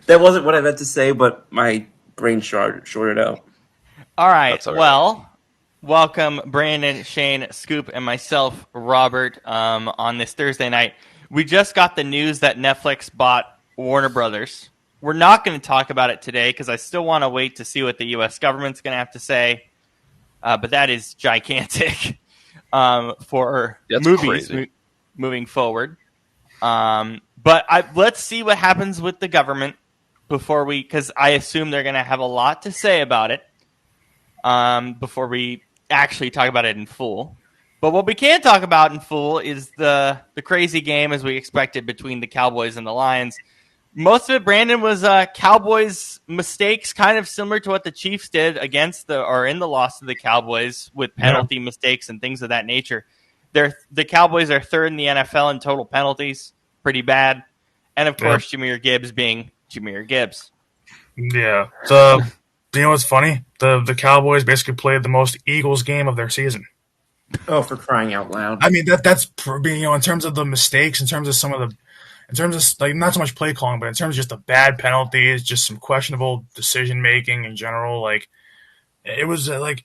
that wasn't what I meant to say, but my brain shorted out. All right. That's all right. Well, welcome Brandon, Shane, Scoop, and myself, Robert, on this Thursday night. We just got the news that Netflix bought Warner Brothers. We're not going to talk about it today because I still want to wait to see what the U.S. government's going to have to say. But that is gigantic for That's movies crazy. moving forward. Let's see what happens with the government because I assume they're going to have a lot to say about it before we actually talk about it in full. But what we can talk about in full is the crazy game as we expected between the Cowboys and the Lions. Most of it, Brandon, was Cowboys mistakes, kind of similar to what the Chiefs did in the loss to the Cowboys with penalty mistakes and things of that nature. The Cowboys are third in the NFL in total penalties, pretty bad, and of course, Jahmyr Gibbs being Jahmyr Gibbs. Yeah. You know what's funny? The Cowboys basically played the most Eagles game of their season. Oh, for crying out loud! I mean that's in terms of the mistakes, in terms of like not so much play calling, but in terms of just the bad penalties, just some questionable decision making in general. Like it was like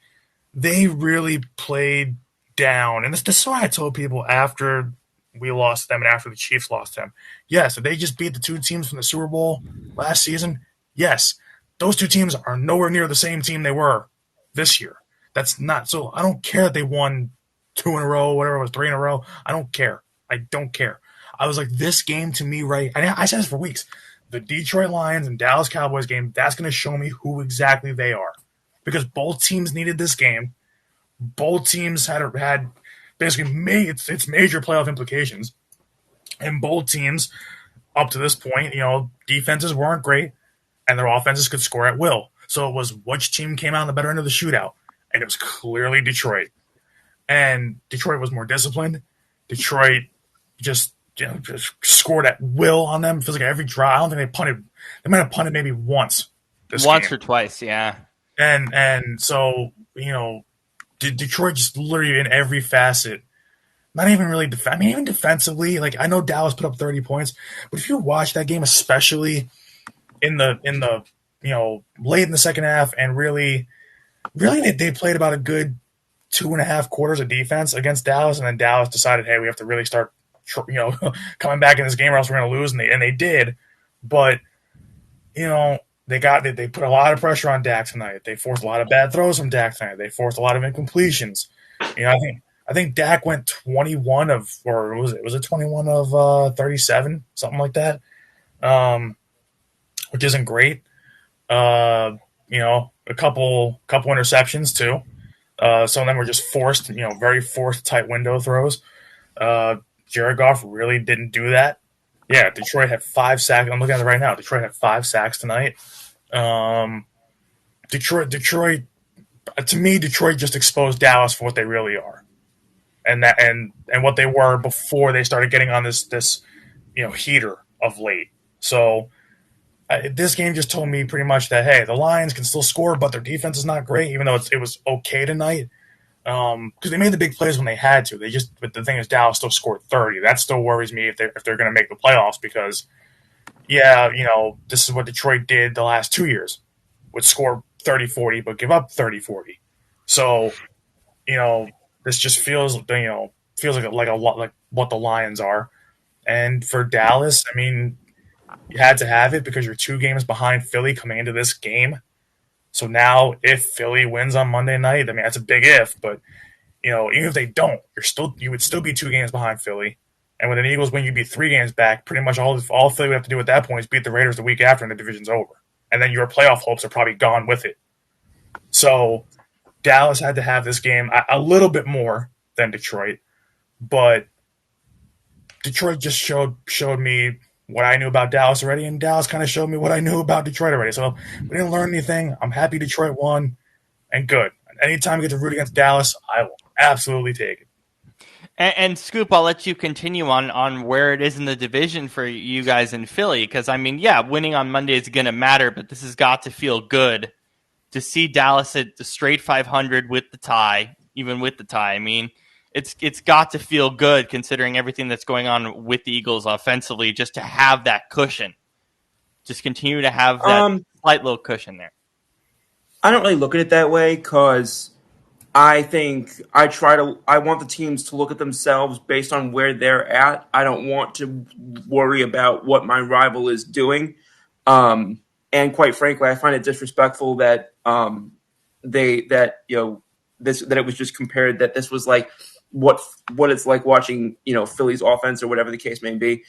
they really played down, and this is why I told people after we lost them and after the Chiefs lost them. Yes, if they just beat the two teams from the Super Bowl last season, yes, those two teams are nowhere near the same team they were this year. That's not so. I don't care that they won 2 in a row, whatever it was, 3 in a row. I don't care. I don't care. I was like, this game to me, right? I said this for weeks. The Detroit Lions and Dallas Cowboys game, that's going to show me who exactly they are. Because both teams needed this game. Both teams had basically made its major playoff implications. And both teams, up to this point, defenses weren't great, and their offenses could score at will. So it was which team came out on the better end of the shootout. And it was clearly Detroit. And Detroit was more disciplined. Detroit just scored at will on them. It feels like every drive. I don't think they punted. They might have punted maybe once or twice, yeah. And so Detroit just literally in every facet. Not even really. Even defensively. Like I know Dallas put up 30 points, but if you watch that game, especially in the late in the second half, and really they played about a good 2.5 quarters of defense against Dallas, and then Dallas decided, hey, we have to really start coming back in this game or else we're going to lose, and they did. But they put a lot of pressure on Dak tonight. They forced a lot of bad throws from Dak tonight. They forced a lot of incompletions. I think Dak went 21 of, or was it 21 of 37, something like that, which isn't great. A couple interceptions too. Some of them were just forced, very forced tight window throws. Jared Goff really didn't do that. Yeah, Detroit had 5 sacks. I'm looking at it right now. Detroit had 5 sacks tonight. Detroit, to me, Detroit just exposed Dallas for what they really are, and what they were before they started getting on this heater of late. So this game just told me pretty much that, hey, the Lions can still score, but their defense is not great, even though it was okay tonight. Because they made the big plays when they had to. But the thing is, Dallas still scored 30. That still worries me if they're going to make the playoffs, because, this is what Detroit did the last 2 years, would score 30-40, but give up 30-40. So, this just feels like a lot like what the Lions are. And for Dallas, you had to have it because you're 2 games behind Philly coming into this game. So now, if Philly wins on Monday night, that's a big if. But even if they don't, you would still be 2 games behind Philly. And with an Eagles win, you'd be 3 games back. Pretty much all Philly would have to do at that point is beat the Raiders the week after, and the division's over. And then your playoff hopes are probably gone with it. So Dallas had to have this game a little bit more than Detroit, but Detroit just showed me what I knew about Dallas already, and Dallas kind of showed me what I knew about Detroit already. So we didn't learn anything. I'm happy Detroit won, and good. Anytime we get to root against Dallas, I will absolutely take it. And Scoop, I'll let you continue on where it is in the division for you guys in Philly, because winning on Monday is going to matter, but this has got to feel good to see Dallas at the straight 500 with the tie, even with the tie. It's got to feel good considering everything that's going on with the Eagles offensively, just to have that cushion. Just continue to have that slight little cushion there. I don't really look at it that way because I think I want the teams to look at themselves based on where they're at. I don't want to worry about what my rival is doing. And quite frankly, I find it disrespectful that that it was just compared that this was like what it's like watching Philly's offense or whatever the case may be.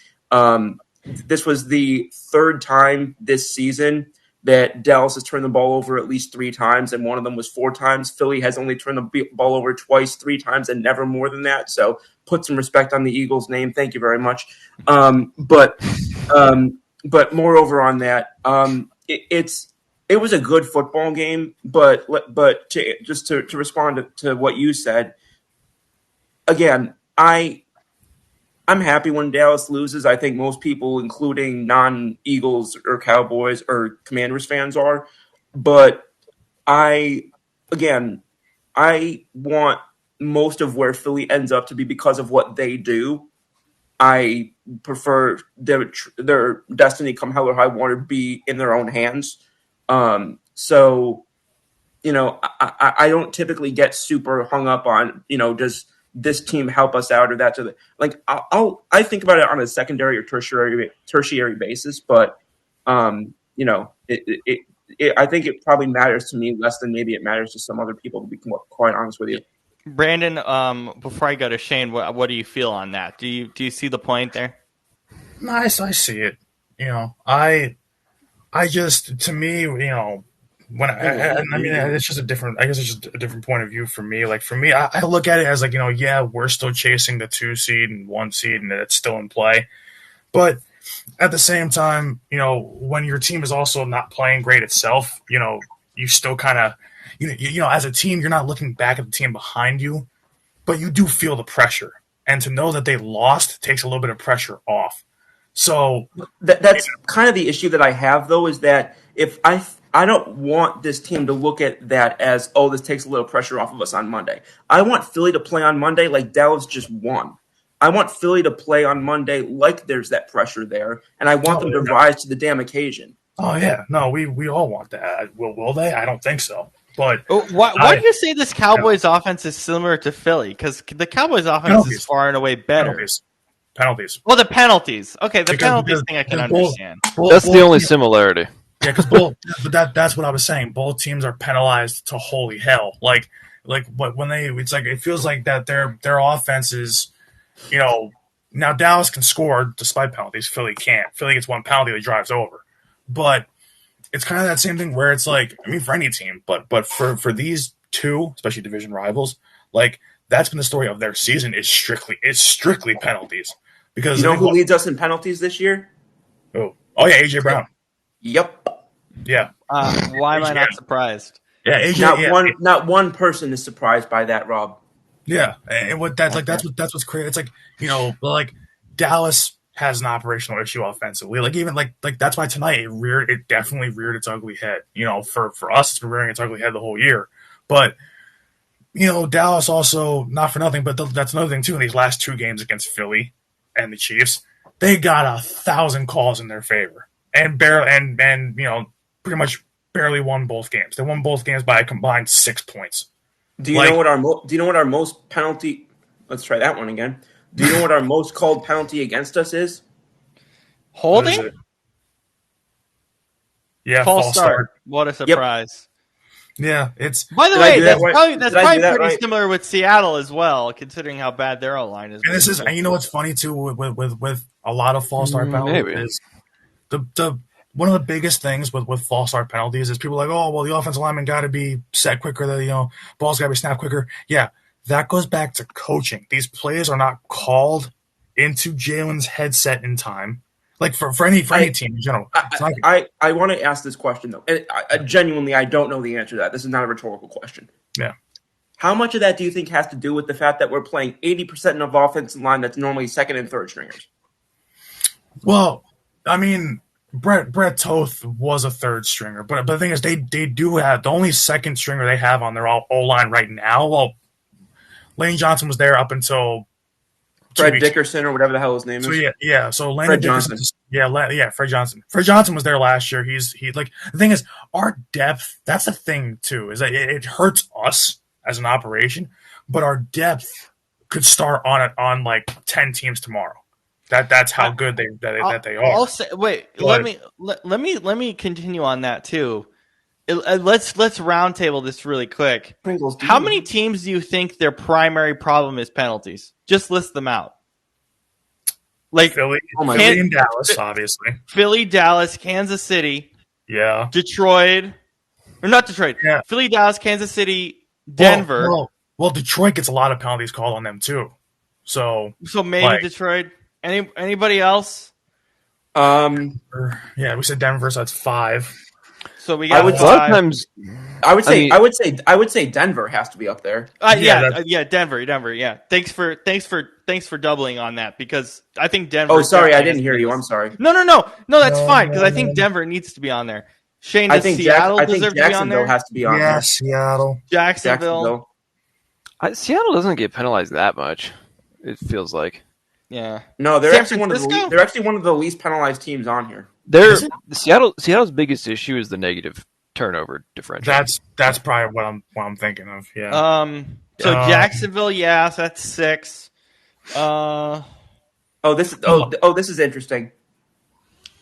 This was the third time this season that Dallas has turned the ball over at least 3 times, and one of them was 4 times. Philly has only turned the ball over twice, 3 times, and never more than that. So put some respect on the Eagles' name. Thank you very much. But moreover on that, it was a good football game. But to respond to what you said, again, I'm happy when Dallas loses. I think most people, including non-Eagles or Cowboys or Commanders fans, are. But I want most of where Philly ends up to be because of what they do. I prefer their destiny, come hell or high water, be in their own hands. So, I don't typically get super hung up on, does this team help us out or that to the like I think about it on a secondary or tertiary basis, but I think it probably matters to me less than maybe it matters to some other people, to be quite honest with you. Brandon, before I go to Shane, what do you feel on that? Do you see the point there? Nice, I see it. I just, to me, when it's just a different. I guess it's just a different point of view for me. Like for me, I look at it as like we're still chasing the 2 seed and 1 seed, and it's still in play. But at the same time, when your team is also not playing great itself, you still kind of, as a team, you're not looking back at the team behind you, but you do feel the pressure, and to know that they lost takes a little bit of pressure off. So that's kind of the issue that I have, though, is that if I don't want this team to look at that as, oh, this takes a little pressure off of us on Monday. I want Philly to play on Monday like Dallas just won. I want Philly to play on Monday like there's that pressure there, and I want them to rise to the damn occasion. Oh yeah, no, we all want that. Will they? I don't think so. But why do you say this Cowboys offense is similar to Philly? Because the Cowboys offense is far and away better. Penalties. Well, the penalties. Okay, the penalties thing I can understand. That's the only similarity. Yeah, because but that's what I was saying. Both teams are penalized to holy hell. But when it feels like that their offense is, now Dallas can score despite penalties. Philly can't. Philly gets 1 penalty, that drives over. But it's kind of that same thing where it's like, for any team, but for these 2, especially division rivals, like that's been the story of their season. It's strictly penalties. Because who leads us in penalties this year? Oh yeah, AJ Brown. Yep. Yeah. Why am I not surprised? Yeah, AJ. Not one person is surprised by that, Rob. Yeah, and that's what's crazy. It's like, Dallas has an operational issue offensively. Like even like that's why tonight it definitely reared its ugly head. For us, it's been rearing its ugly head the whole year. But Dallas also, not for nothing, but that's another thing too. In these last 2 games against Philly and the Chiefs, they got 1,000 calls in their favor, and pretty much barely won both games. They won both games by a combined 6 points. Do you know what our most penalty? Let's try that one again. Do you know what our most called penalty against us is? Holding? Yeah, false start. What a surprise. Yep. Yeah, it's. By the way, that's probably pretty similar with Seattle as well, considering how bad their O-line is. And you know what's funny too with a lot of false start penalties is the one of the biggest things with false start penalties is people are like, oh well, the offensive lineman got to be set quicker, balls got to be snapped quicker. Yeah, that goes back to coaching. These plays are not called into Jalen's headset in time. Like for any team in general. I want to ask this question though, and I genuinely don't know the answer to that. This is not a rhetorical question. Yeah. How much of that do you think has to do with the fact that we're playing 80% of offensive line that's normally second and third stringers? Well, Brett Toth was a third stringer, but the thing is, they do have the only second stringer they have on their O line right now. Well, Lane Johnson was there up until Fred Dickerson or whatever the hell his name is. So yeah. So Landon Fred Dickerson, Johnson. Fred Johnson. Fred Johnson was there last year. He like the thing is our depth. That's the thing too. Is that it hurts us as an operation, but our depth could start on like 10 teams tomorrow. That's how good they are. I'll say, wait, But, let me continue on that too. Let's roundtable this really quick. Pringles, How many teams do you think their primary problem is penalties? Just list them out. Like Philly, Oh my Philly and Dallas, obviously. Philly, Dallas, Kansas City, Yeah. Detroit, or not Detroit. Yeah. Philly, Dallas, Kansas City, Denver. Well, Detroit gets a lot of penalties called on them too. So Maybe like, Detroit. Anybody else? Um, yeah, we said Denver, so that's 5. So we I got would- A lot of 5. times, I would say mean- I would say Denver has to be up there. Denver. Yeah. Thanks for doubling on that because I think Denver. Oh, sorry, I definitely didn't has hear you. biggest- I'm sorry. No, that's No, fine because no, I think no. Denver needs to be on there. Shane, I does think Seattle I think deserve to be on Jacksonville there? has to be on there. Seattle. Jacksonville. Seattle doesn't get penalized that much. It feels like Yeah. No, they're San actually Francisco? they're actually one of the least penalized teams on here. Seattle's biggest issue is the negative turnover differential. That's probably what I'm thinking of. Yeah. So Jacksonville, yeah, so that's 6. This is interesting.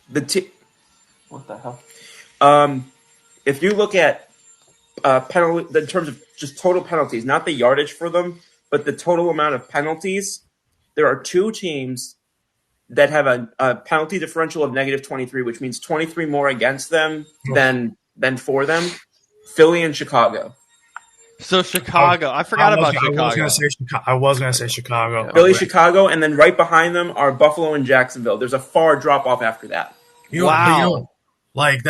What the hell? If you look at penalty in terms of just total penalties, not the yardage for them, but the total amount of penalties, there are 2 teams that have a penalty differential of negative 23, which means 23 more against them than for them. Philly and Chicago. So Chicago, I forgot about Chicago. I was gonna say Chicago. Yeah. Philly, Chicago, and then right behind them are Buffalo and Jacksonville. There's a far drop off after that. Like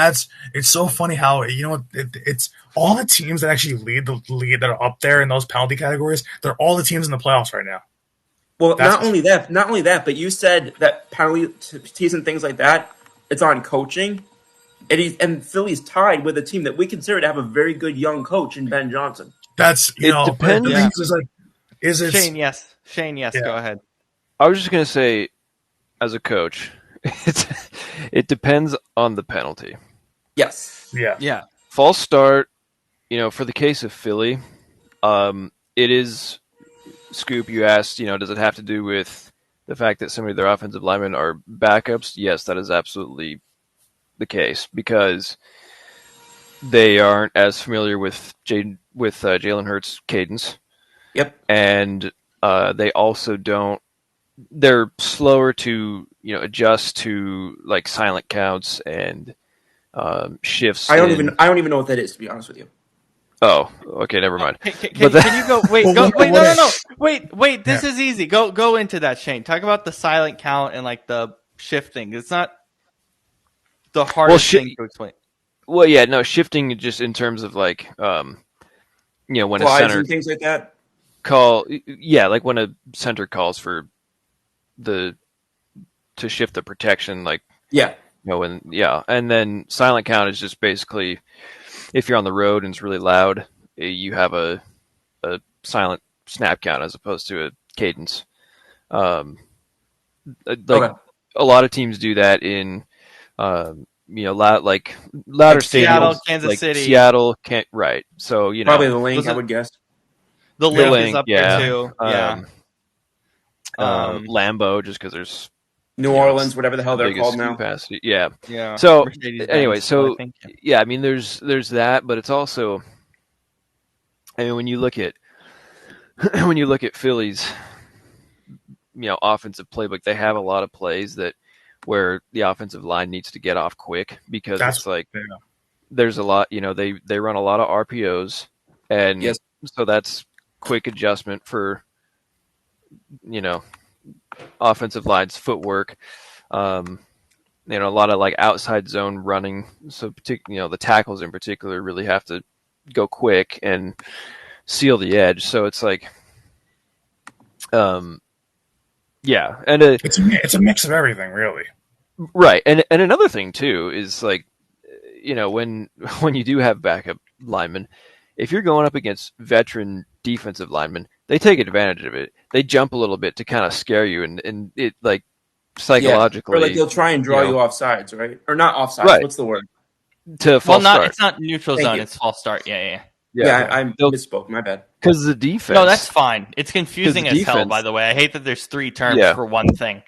it's so funny how it's all the teams that actually lead that are up there in those penalty categories. They're all the teams in the playoffs right now. Well, not only that, but you said that penalties and things like that, it's on coaching. And Philly's tied with a team that we consider to have a very good young coach in Ben Johnson. Depends. The thing is like, Shane, yes. Go ahead. I was just gonna say, as a coach, it depends on the penalty. Yes. Yeah. False start. For the case of Philly, it is. Scoop, you asked, does it have to do with the fact that some of their offensive linemen are backups? Yes, that is absolutely the case because they aren't as familiar with Jalen Hurts' cadence. Yep. And they also don't. They're slower to adjust to like silent counts and shifts. I don't even know what that is, to be honest with you. Oh, okay, never mind. Can you go? Wait, no. Wait. This is easy. Go into that, Shane. Talk about the silent count and like the shifting. It's not the hardest thing to explain. Well, yeah, no, shifting just in terms of like, when Flies a center and things like that. like when a center calls for to shift the protection, like Yeah. and then silent count is just basically. If you're on the road and it's really loud, you have a silent snap count as opposed to a cadence. A lot of teams do that in, louder like Seattle, stadiums, Kansas like City, Seattle, can't right. So probably the link, I would guess. The link is up there too. Lambeau, just because there's New Orleans, whatever the hell they're called now. Capacity. Yeah. So Mercedes-Benz, anyway, I think, there's that, but it's also, when you look at Philly's, offensive playbook, they have a lot of plays where the offensive line needs to get off quick because there's a lot, they run a lot of RPOs, and so that's quick adjustment for offensive line's footwork. A lot of like outside zone running. So the tackles in particular really have to go quick and seal the edge. So it's like, and it's a mix of everything, really. Right, and another thing too is like, when you do have backup linemen, if you're going up against veteran defensive linemen, they take advantage of it. They jump a little bit to kind of scare you, and it like psychologically, or like they'll try and draw you know, you off sides, right? Or not off sides. right What's the word? to Well, false start. it's not neutral Thank zone. you. It's false start. Yeah. Yeah, Yeah, I they'll misspoke. My bad. because the defense. No, that's fine. It's confusing as hell, defense- by the way. I hate that there's 3 terms Yeah. for one thing.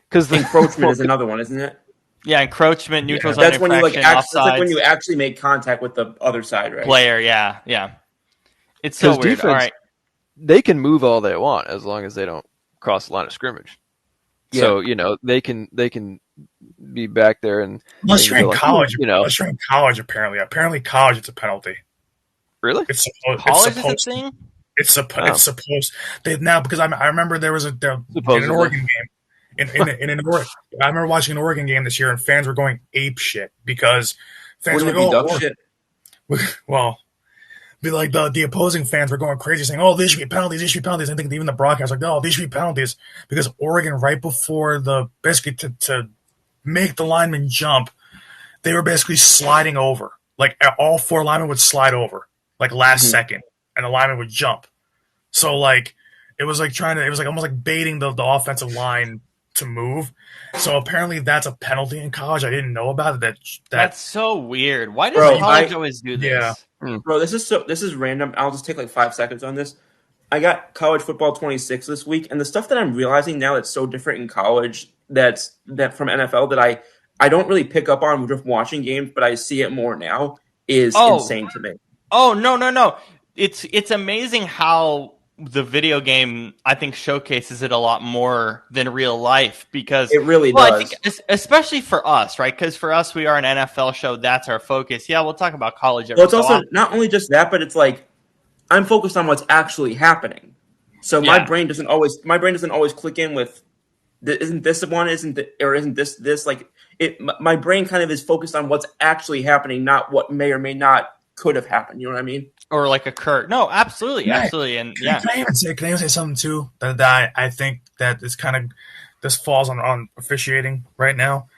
Because the Encroachment is another one, isn't it? Yeah, encroachment, neutral zone That's when you like infraction, that's like when offsides, you actually make contact with the other side, right? player. Yeah. It's so 'Cause weird. defense- All right. they can move all they want as long as they don't cross the line of scrimmage. So they can be back there and Unless you're in like, college, apparently college it's a penalty. really. It's supposed. College is a thing? It's Oh. supposed. They now because I remember there was in an Supposedly. Oregon game. In an Oregon, I remember watching an Oregon game this year, and fans were going ape shit because fans Wouldn't were it be like, duck shit? well, be like the opposing fans were going crazy, saying, "Oh, these should be penalties. These should be penalties." I think even the broadcast was like, "No, these should be penalties," because Oregon, right before the basically to make the lineman jump, they were basically sliding over. Like all 4 linemen would slide over, like last second, and the lineman would jump. So like it was like it was like almost like baiting the offensive line to move. So apparently that's a penalty in college. I didn't know about it. That's so weird. Why does Bro, college always do this? Yeah. Bro, this is random. I'll just take like 5 seconds on this. I got college football 26 this week, and the stuff that I'm realizing now that's so different in college that from NFL that I don't really pick up on just watching games, but I see it more now is insane to me. Oh, no. It's amazing how the video game, I think, showcases it a lot more than real life because It really I does. think especially for us, right? Because for us, we are an NFL show. That's our focus. Yeah, we'll talk about college. Well, it's also not only just that, but it's like I'm focused on what's actually happening. So my brain doesn't always click in with isn't this the one? Isn't this like it? My brain kind of is focused on what's actually happening, not what may or may not could have happened. You know what I mean? Or like occur. No, absolutely, absolutely, and Can I even say something too that I think that is kind of this falls on officiating right now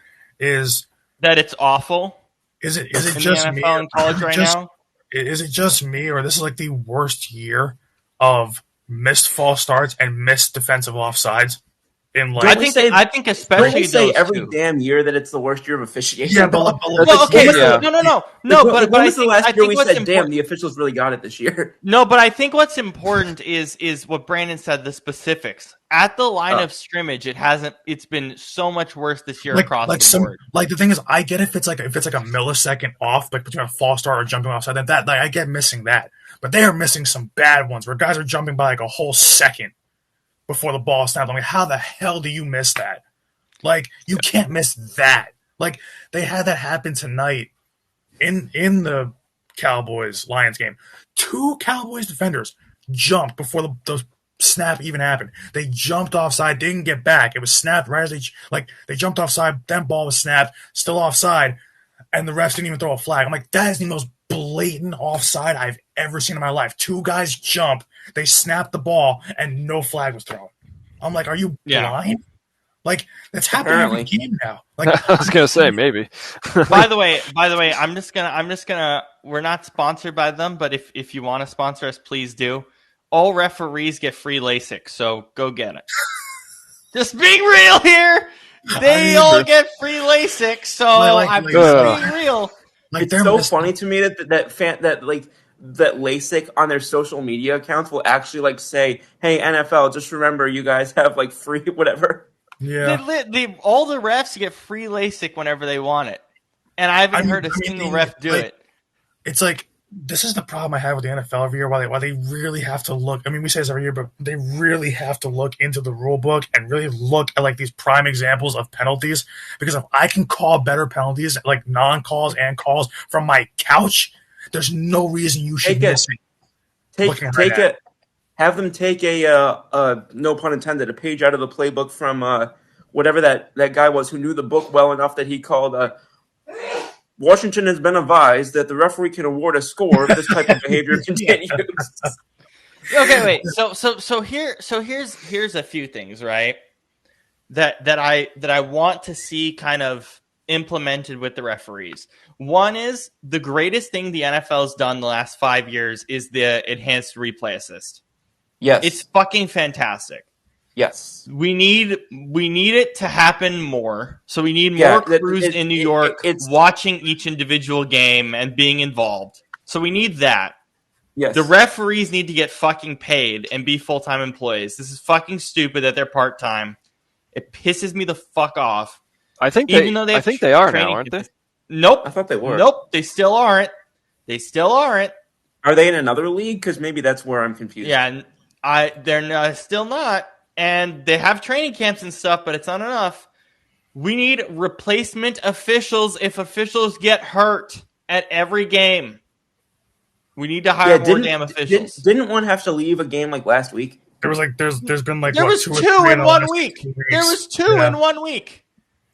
is that it's awful. Is it in just the me? NFL and college right now? Is it just me, or this is like the worst year of missed false starts and missed defensive offsides? I think especially don't we say those every 2. damn year that it's the worst year of officiation. Yeah, but okay, yeah. no. But But when I was the think, last I year think we what's said, important. "Damn, the officials really got it this year"? No, but I think what's important is what Brandon said, the specifics. At the line of scrimmage, it's been so much worse this year across the board. Like the thing is, I get if it's like a millisecond off, like between a false start or jumping offside, that like I get missing that. But they are missing some bad ones where guys are jumping by like a whole second before the ball snapped. I'm like, how the hell do you miss that? Like, you can't miss that. Like, they had that happen tonight in the Cowboys-Lions game. 2 Cowboys defenders jumped before the snap even happened. They jumped offside, didn't get back. It was snapped right as they jumped offside, then ball was snapped, still offside, and the refs didn't even throw a flag. I'm like, that is the most blatant offside I've ever seen in my life. 2 guys jump, they snapped the ball, and no flag was thrown. I'm like, are you blind? Like, that's happening every game now. Like, I was gonna say maybe. By the way, I'm just gonna. We're not sponsored by them, but if you want to sponsor us, please do. All referees get free LASIK, so go get it. Just being real here, they all get free LASIK, so I'm just being real. Like, it's so funny to me that LASIK on their social media accounts will actually like say, "Hey NFL, just remember you guys have like free whatever." Yeah, all the refs get free LASIK whenever they want it, and I haven't heard a single ref do it. It's like this is the problem I have with the NFL every year. Why they really have to look. I mean, we say this every year, but they really have to look into the rule book and really look at like these prime examples of penalties. Because if I can call better penalties, like non-calls and calls from my couch, there's no reason you should miss it. Have them take a no pun intended, a page out of the playbook from whatever that guy was who knew the book well enough that he called Washington has been advised that the referee can award a score if this type of behavior continues. Okay, wait. So here's a few things, right? That I want to see kind of implemented with the referees. One is the greatest thing the NFL has done the last 5 years is the enhanced replay assist. Yes. It's fucking fantastic. Yes. We need it to happen more. So we need Yeah, more crews in New York it's watching each individual game and being involved. So we need that. yes. The referees need to get fucking paid and be full-time employees. This is fucking stupid that they're part-time. It pisses me the fuck off. I think Even though I think they are now, aren't they? Nope. I thought they were. Nope. They still aren't. They still aren't. Are they in another league? Because maybe that's where I'm confused. Yeah, they're still not. And they have training camps and stuff, but it's not enough. We need replacement officials if officials get hurt at every game. We need to hire more damn officials. Didn't one have to leave a game like last week? There's been like There what, was two, two or three in the one last week. 2 weeks. There was two Yeah. in 1 week.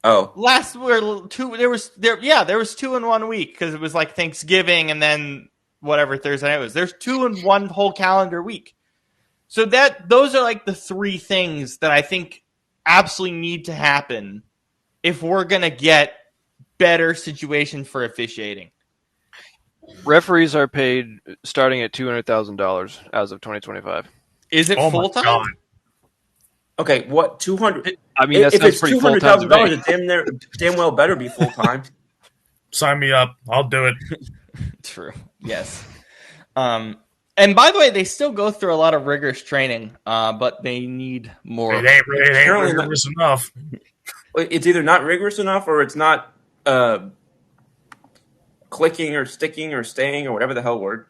Oh, There was 2 in 1 week because it was like Thanksgiving and then whatever Thursday night was. There's 2 in one whole calendar week. So those are like the 3 things that I think absolutely need to happen if we're gonna get better situation for officiating. Referees are paid starting at $200,000 as of 2025. Is it Oh full my time? god! okay. What 200? I mean, that If sounds it's pretty full time to $200,000, me. it damn well better be full time. Sign me up. I'll do it. True. Yes. And by the way, they still go through a lot of rigorous training, but they need more. It ain't Apparently not. rigorous enough. It's either not rigorous enough or it's not clicking or sticking or staying or whatever the hell word.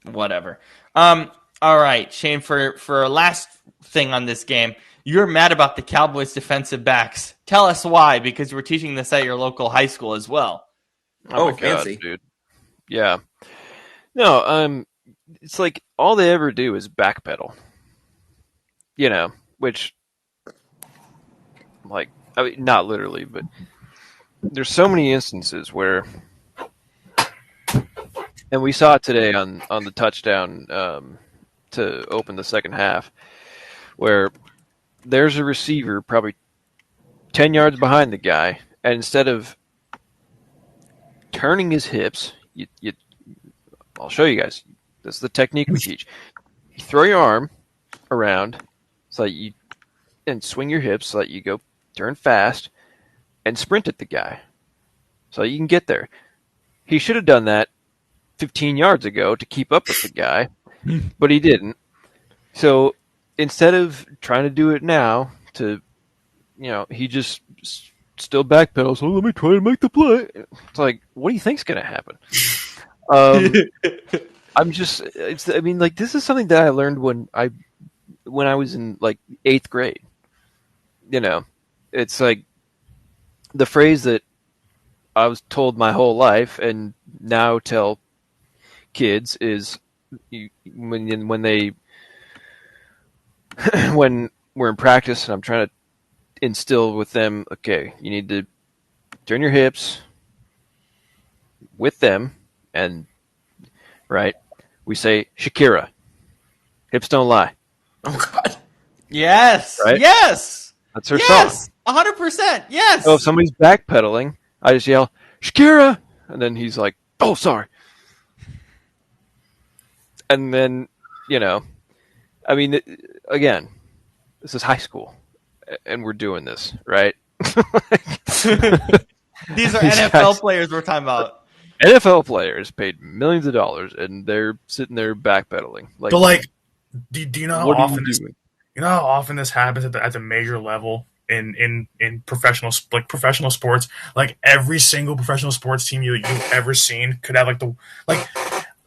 Whatever. All right, Shane. For a last thing on this game, you're mad about the Cowboys' defensive backs. Tell us why, because we're teaching this at your local high school as well. Oh, my God, fancy. dude. Yeah. No, it's like all they ever do is backpedal. You know, which, like, I mean, not literally, but there's so many instances where, and we saw it today on the touchdown to open the second half, where there's a receiver probably 10 yards behind the guy, and instead of turning his hips, I'll show you guys. This is the technique we teach. You throw your arm around so that you and swing your hips so that you go turn fast and sprint at the guy so you can get there. He should have done that 15 yards ago to keep up with the guy, but he didn't. So instead of trying to do it now he just still backpedals. So let me try to make the play. It's like, what do you think's going to happen? This is something that I learned when I was in like 8th grade. You know, it's like the phrase that I was told my whole life and now tell kids is when we're in practice and I'm trying to instill with them, okay, you need to turn your hips with them, and right, we say Shakira, hips don't lie. Oh God. Yes. Right? Yes. That's her Yes. song. 100%. Yes. So if somebody's backpedaling, I just yell Shakira, and then he's like, "Oh, sorry." And then again, this is high school, and we're doing this, right? These are NFL players we're talking about. NFL players paid millions of dollars, and they're sitting there backpedaling. Like, But like, do you know how what are often you this? doing? You know how often this happens at the major level in professional sports. Like every single professional sports team you've ever seen could have look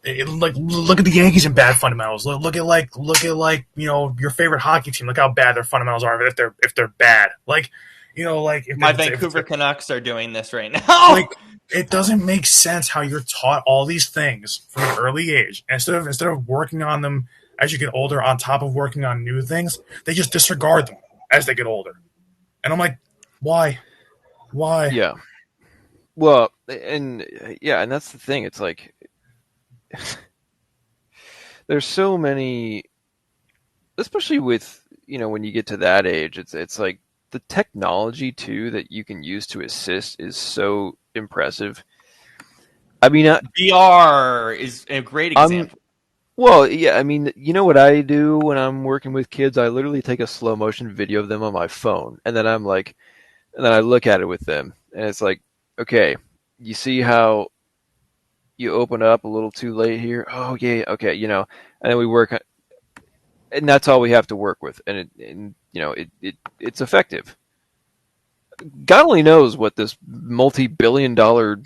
at the Yankees in bad fundamentals. Look at your favorite hockey team. Look how bad their fundamentals are if they're bad. If My Vancouver Canucks are doing this right now. Like, it doesn't make sense how you're taught all these things from an early age. And instead of working on them as you get older, on top of working on new things, they just disregard them as they get older. And I'm like, why? Yeah. Well, and that's the thing. It's like there's so many, especially with when you get to that age. It's like the technology too that you can use to assist is so impressive. I mean, VR is a great example. Well, yeah, I mean, you know what I do when I'm working with kids? I literally take a slow motion video of them on my phone, and then and then I look at it with them, and it's like, okay, you see how you open up a little too late here? Oh yeah, okay, and then we work, and that's all we have to work with, and it's effective. God only knows what this multi-billion-dollar Again,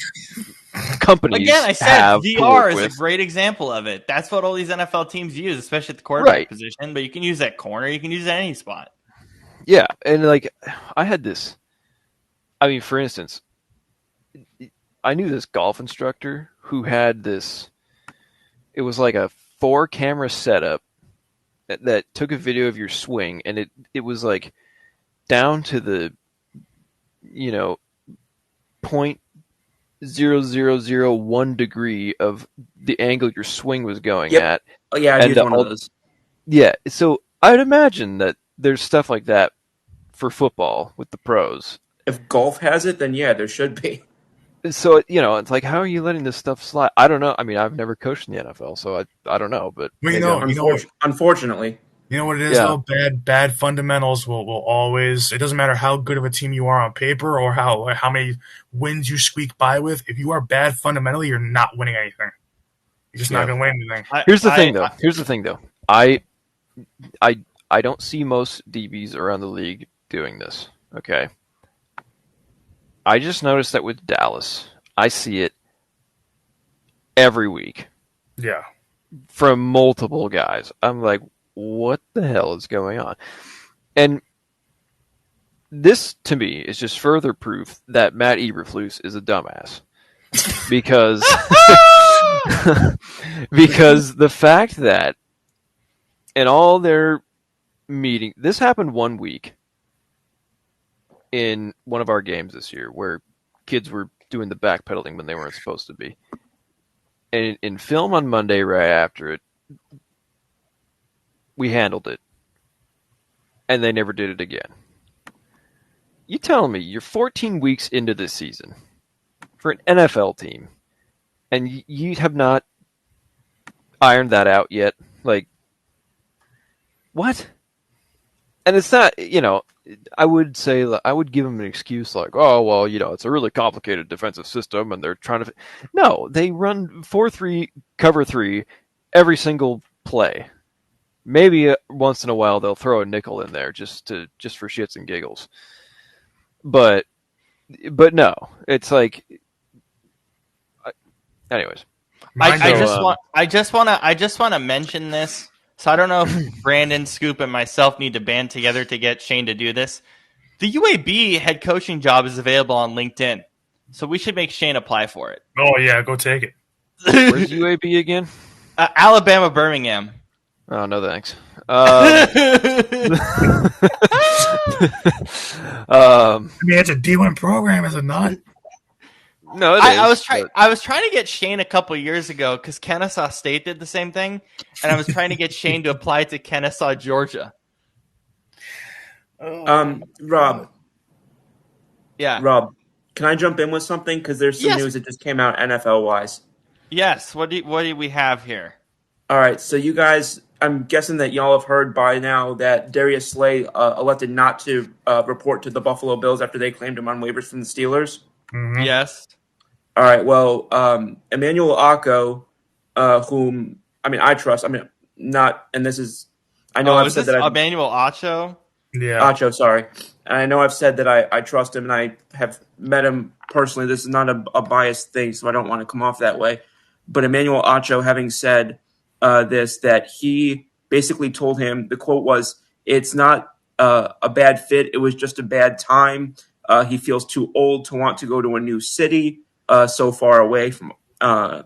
companies I said have to work VR is a with. great example of it. That's what all these NFL teams use, especially at the quarterback Right. position. But you can use that corner. You can use it at any spot. Yeah, and like I had this. I mean, for instance, I knew this golf instructor who had this. It was like a 4 camera setup that took a video of your swing, and it was like down to the you know 0.0001 degree of the angle your swing was going Yep. at, Oh, yeah, I've and used one of those. yeah. So I'd imagine that there's stuff like that for football with the pros. If golf has it, then yeah, there should be. So it's like, how are you letting this stuff slide? I don't know. I mean, I've never coached in the NFL, so I don't know. But Well, maybe I'm, Unfortunately, you know what it is Yeah. though. Bad fundamentals will always. It doesn't matter how good of a team you are on paper or how many wins you squeak by with. If you are bad fundamentally, you're not winning anything. You're just not Yeah. going to win anything. Here's the thing, though. I don't see most DBs around the league doing this. Okay. I just noticed that with Dallas, I see it every week Yeah. from multiple guys. I'm like, what the hell is going on? And this, to me, is just further proof that Matt Eberflus is a dumbass. Because because the fact that in all their meeting, this happened one week in one of our games this year where kids were doing the backpedaling when they weren't supposed to be. And in film on Monday, right after it, we handled it. And they never did it again. You telling me you're 14 weeks into this season for an NFL team, and you have not ironed that out yet? Like, what? And it's not, I would say, I would give them an excuse like, oh, well, it's a really complicated defensive system and they're trying to. No, they run 4-3, cover 3 every single play. Maybe once in a while they'll throw a nickel in there just for shits and giggles. But no, it's like. Anyways. I just want to mention this. So I don't know if Brandon, Scoop, and myself need to band together to get Shane to do this. The UAB head coaching job is available on LinkedIn, so we should make Shane apply for it. Oh yeah, go take it. Where's UAB again? Alabama, Birmingham. Oh, no thanks. I mean, it's a D1 program, is it not? No, it is. I was trying to get Shane a couple years ago because Kennesaw State did the same thing, and I was trying to get Shane to apply to Kennesaw, Georgia. Rob. Yeah. Rob, can I jump in with something? Because there's some news that just came out NFL wise. Yes. What do we have here? All right. So you guys, I'm guessing that y'all have heard by now that Darius Slay elected not to report to the Buffalo Bills after they claimed him on waivers from the Steelers. Mm-hmm. Yes. All right. Well, Emmanuel Akko, whom I trust. Not, and this is, I know I've said that Emmanuel Acho. Yeah. Acho, sorry. And I know I've said that I trust him and I have met him personally. This is not a biased thing, so I don't want to come off that way. But Emmanuel Acho, having said this, that he basically told him, the quote was, "It's not a bad fit. It was just a bad time. He feels too old to want to go to a new city, so far away from I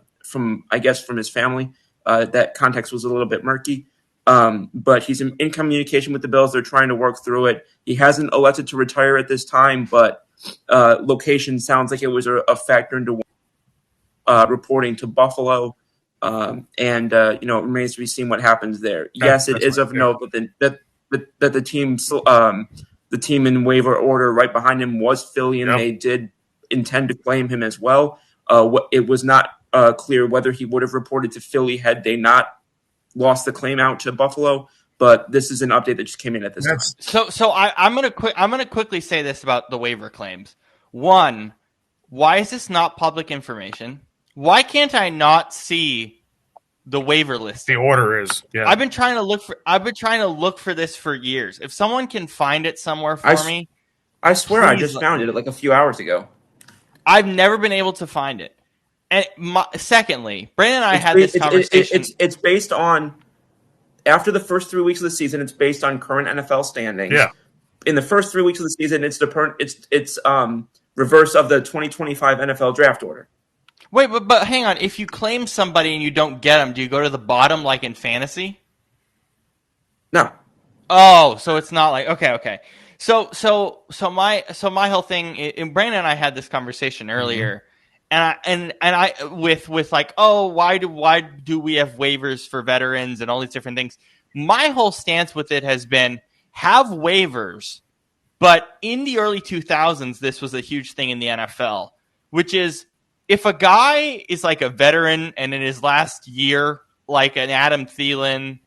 guess from his family." That context was a little bit murky. But he's in communication with the Bills. They're trying to work through it. He hasn't elected to retire at this time, but location sounds like it was a factor into reporting to Buffalo. And it remains to be seen what happens there. Yes, it is of note that the team in waiver order right behind him was Philly, and they did intend to claim him as well. It was not clear whether he would have reported to Philly had they not lost the claim out to Buffalo. But this is an update that just came in at this time. So I'm gonna quickly say this about the waiver claims. One, why is this not public information? Why can't I not see the waiver list? The order is. Yeah. I've been trying to look for this for years. If someone can find it somewhere for me, I swear I just found it like a few hours ago. I've never been able to find it. And secondly, Brandon and I had this conversation. It's based on. After the first 3 weeks of the season, it's based on current NFL standings. Yeah. In the first 3 weeks of the season, it's reverse of the 2025 NFL draft order. Wait, but hang on. If you claim somebody and you don't get them, do you go to the bottom like in fantasy? No. Oh, so it's not like okay. So my whole thing. And Brandon and I had this conversation earlier. And I with like, oh, why do we have waivers for veterans and all these different things? My whole stance with it has been have waivers, but in the early 2000s, this was a huge thing in the NFL, which is if a guy is like a veteran and in his last year, like an Adam Thielen,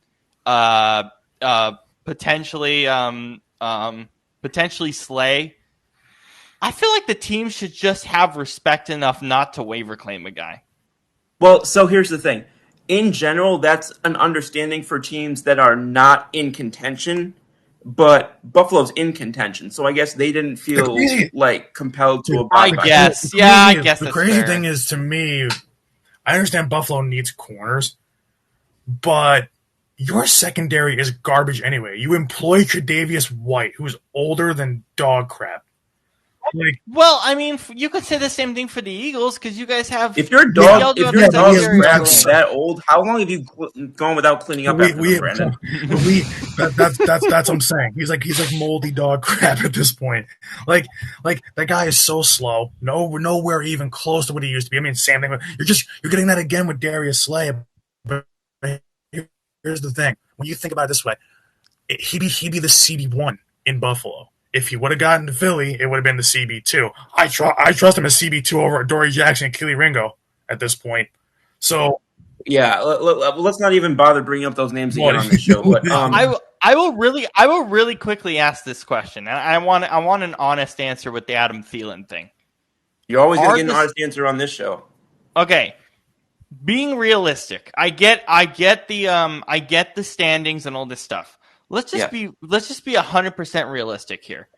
potentially Slay. I feel like the team should just have respect enough not to waiver claim a guy. Well, so here's the thing. In general, that's an understanding for teams that are not in contention, but Buffalo's in contention. So I guess they didn't feel like compelled to abide by guess. it. I guess the that's crazy fair. thing is, to me, I understand Buffalo needs corners, but your secondary is garbage anyway. You employ Tre'Davious White, who's older than dog crap. Well, I mean, you could say the same thing for the Eagles because you guys have. If your dog's that old, how long have you gone without cleaning up after them, Brandon? That's what I'm saying. He's like moldy dog crap at this point. Like that guy is so slow. Nowhere even close to what he used to be. I mean, same thing. You're getting that again with Darius Slay. But here's the thing: when you think about it this way, he'd be the CB1 in Buffalo. If he would have gotten to Philly, it would have been the CB2. I trust him as CB2 over Dory Jackson and Keely Ringo at this point. So, yeah, let's not even bother bringing up those names again on the show. But I will really quickly ask this question, and I want an honest answer with the Adam Thielen thing. You're always going to get an honest answer on this show. Okay, being realistic, I get the standings and all this stuff. Let's just be 100% realistic here.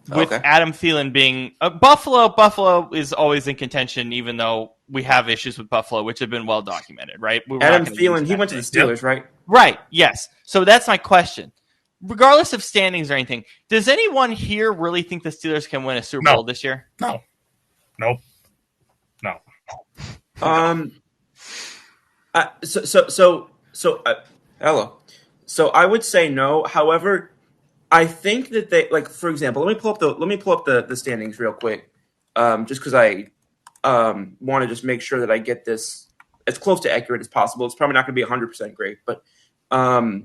With Adam Thielen being Buffalo is always in contention, even though we have issues with Buffalo, which have been well documented, right? Adam Thielen, he went to the Steelers, right? Right. Yes. So that's my question. Regardless of standings or anything, does anyone here really think the Steelers can win a Super Bowl this year? No. Nope. No. Hello. So I would say no. However, I think that they, like, for example, let me pull up the standings real quick, just because I want to just make sure that I get this as close to accurate as possible. It's probably not going to be 100% great, but I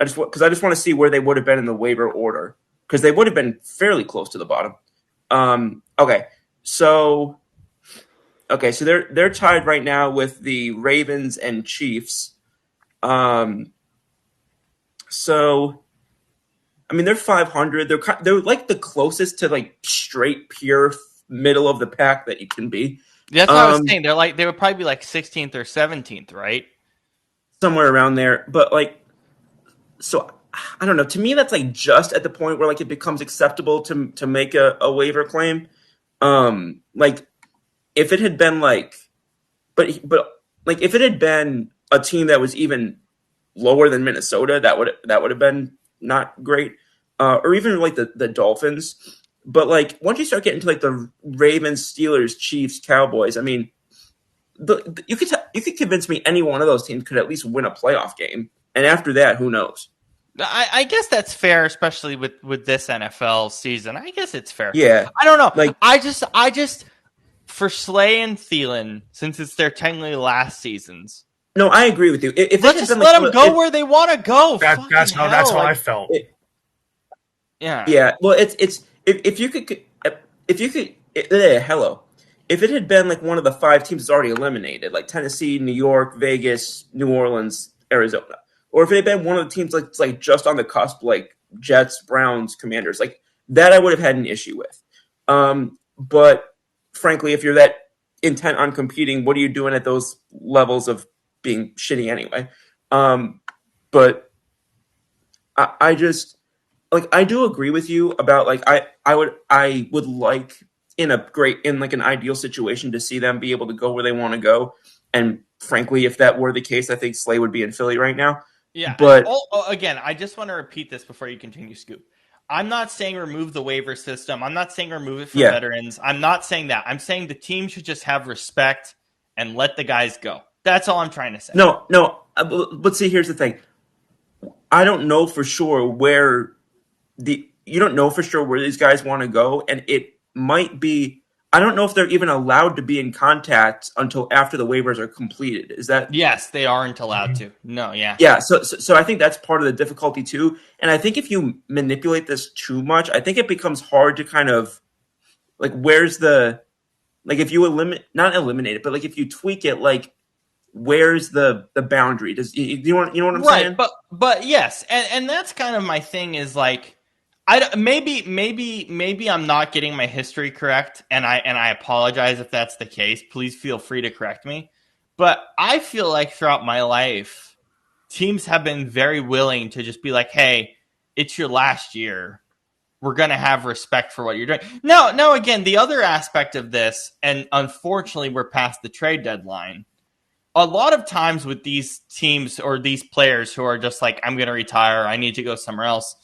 just want to see where they would have been in the waiver order, because they would have been fairly close to the bottom. So they're tied right now with the Ravens and Chiefs. So, I mean, they're 500. They're like the closest to like straight pure middle of the pack that you can be. That's what I was saying. They would probably be like 16th or 17th, right? Somewhere around there. But like, so I don't know. To me, that's like just at the point where like it becomes acceptable to make a waiver claim. Like if it had been like, but like if it had been a team that was even lower than Minnesota, that would have been not great, or even like the Dolphins. But like once you start getting to like the Ravens, Steelers, Chiefs, Cowboys, I mean, you could convince me any one of those teams could at least win a playoff game, and after that, who knows? I guess that's fair, especially with this NFL season. I guess it's fair. Yeah, I don't know. Like I just for Slay and Thielen, since it's their technically last seasons. No, I agree with you. If let's just let them go where they want to go. That's how I felt. Yeah. Well, it's if you could hello. If it had been like one of the 5 teams that's already eliminated, like Tennessee, New York, Vegas, New Orleans, Arizona, or if it had been one of the teams like just on the cusp, like Jets, Browns, Commanders, like that I would have had an issue with. But frankly, if you're that intent on competing, what are you doing at those levels of being shitty anyway? But I just like I do agree with you about like I would like in like an ideal situation to see them be able to go where they want to go. And frankly, if that were the case, I think Slay would be in Philly right now. Yeah. But Again, I just want to repeat this before you continue, Scoop. I'm not saying remove the waiver system. I'm not saying remove it for Yeah. veterans. I'm not saying that. I'm saying the team should just have respect and let the guys go. That's all I'm trying to say. no, but see, here's the thing. I don't know for sure where you don't know for sure where these guys want to go, and it might be. I don't know if they're even allowed to be in contact until after the waivers are completed. Is that? Yes, they aren't allowed to. No, yeah. Yeah, so I think that's part of the difficulty too. And I think if you manipulate this too much, I think it becomes hard to kind of like where's the like if you not eliminate it, but like if you tweak it, like where's the boundary? Does you know what I'm saying? But yes, and that's kind of my thing is like maybe I'm not getting my history correct, and I apologize if that's the case. Please feel free to correct me. But I feel like throughout my life, teams have been very willing to just be like, "Hey, it's your last year. We're gonna have respect for what you're doing." No. Again, the other aspect of this, and unfortunately, we're past the trade deadline. A lot of times with these teams or these players who are just like, "I'm gonna retire. I need to go somewhere else."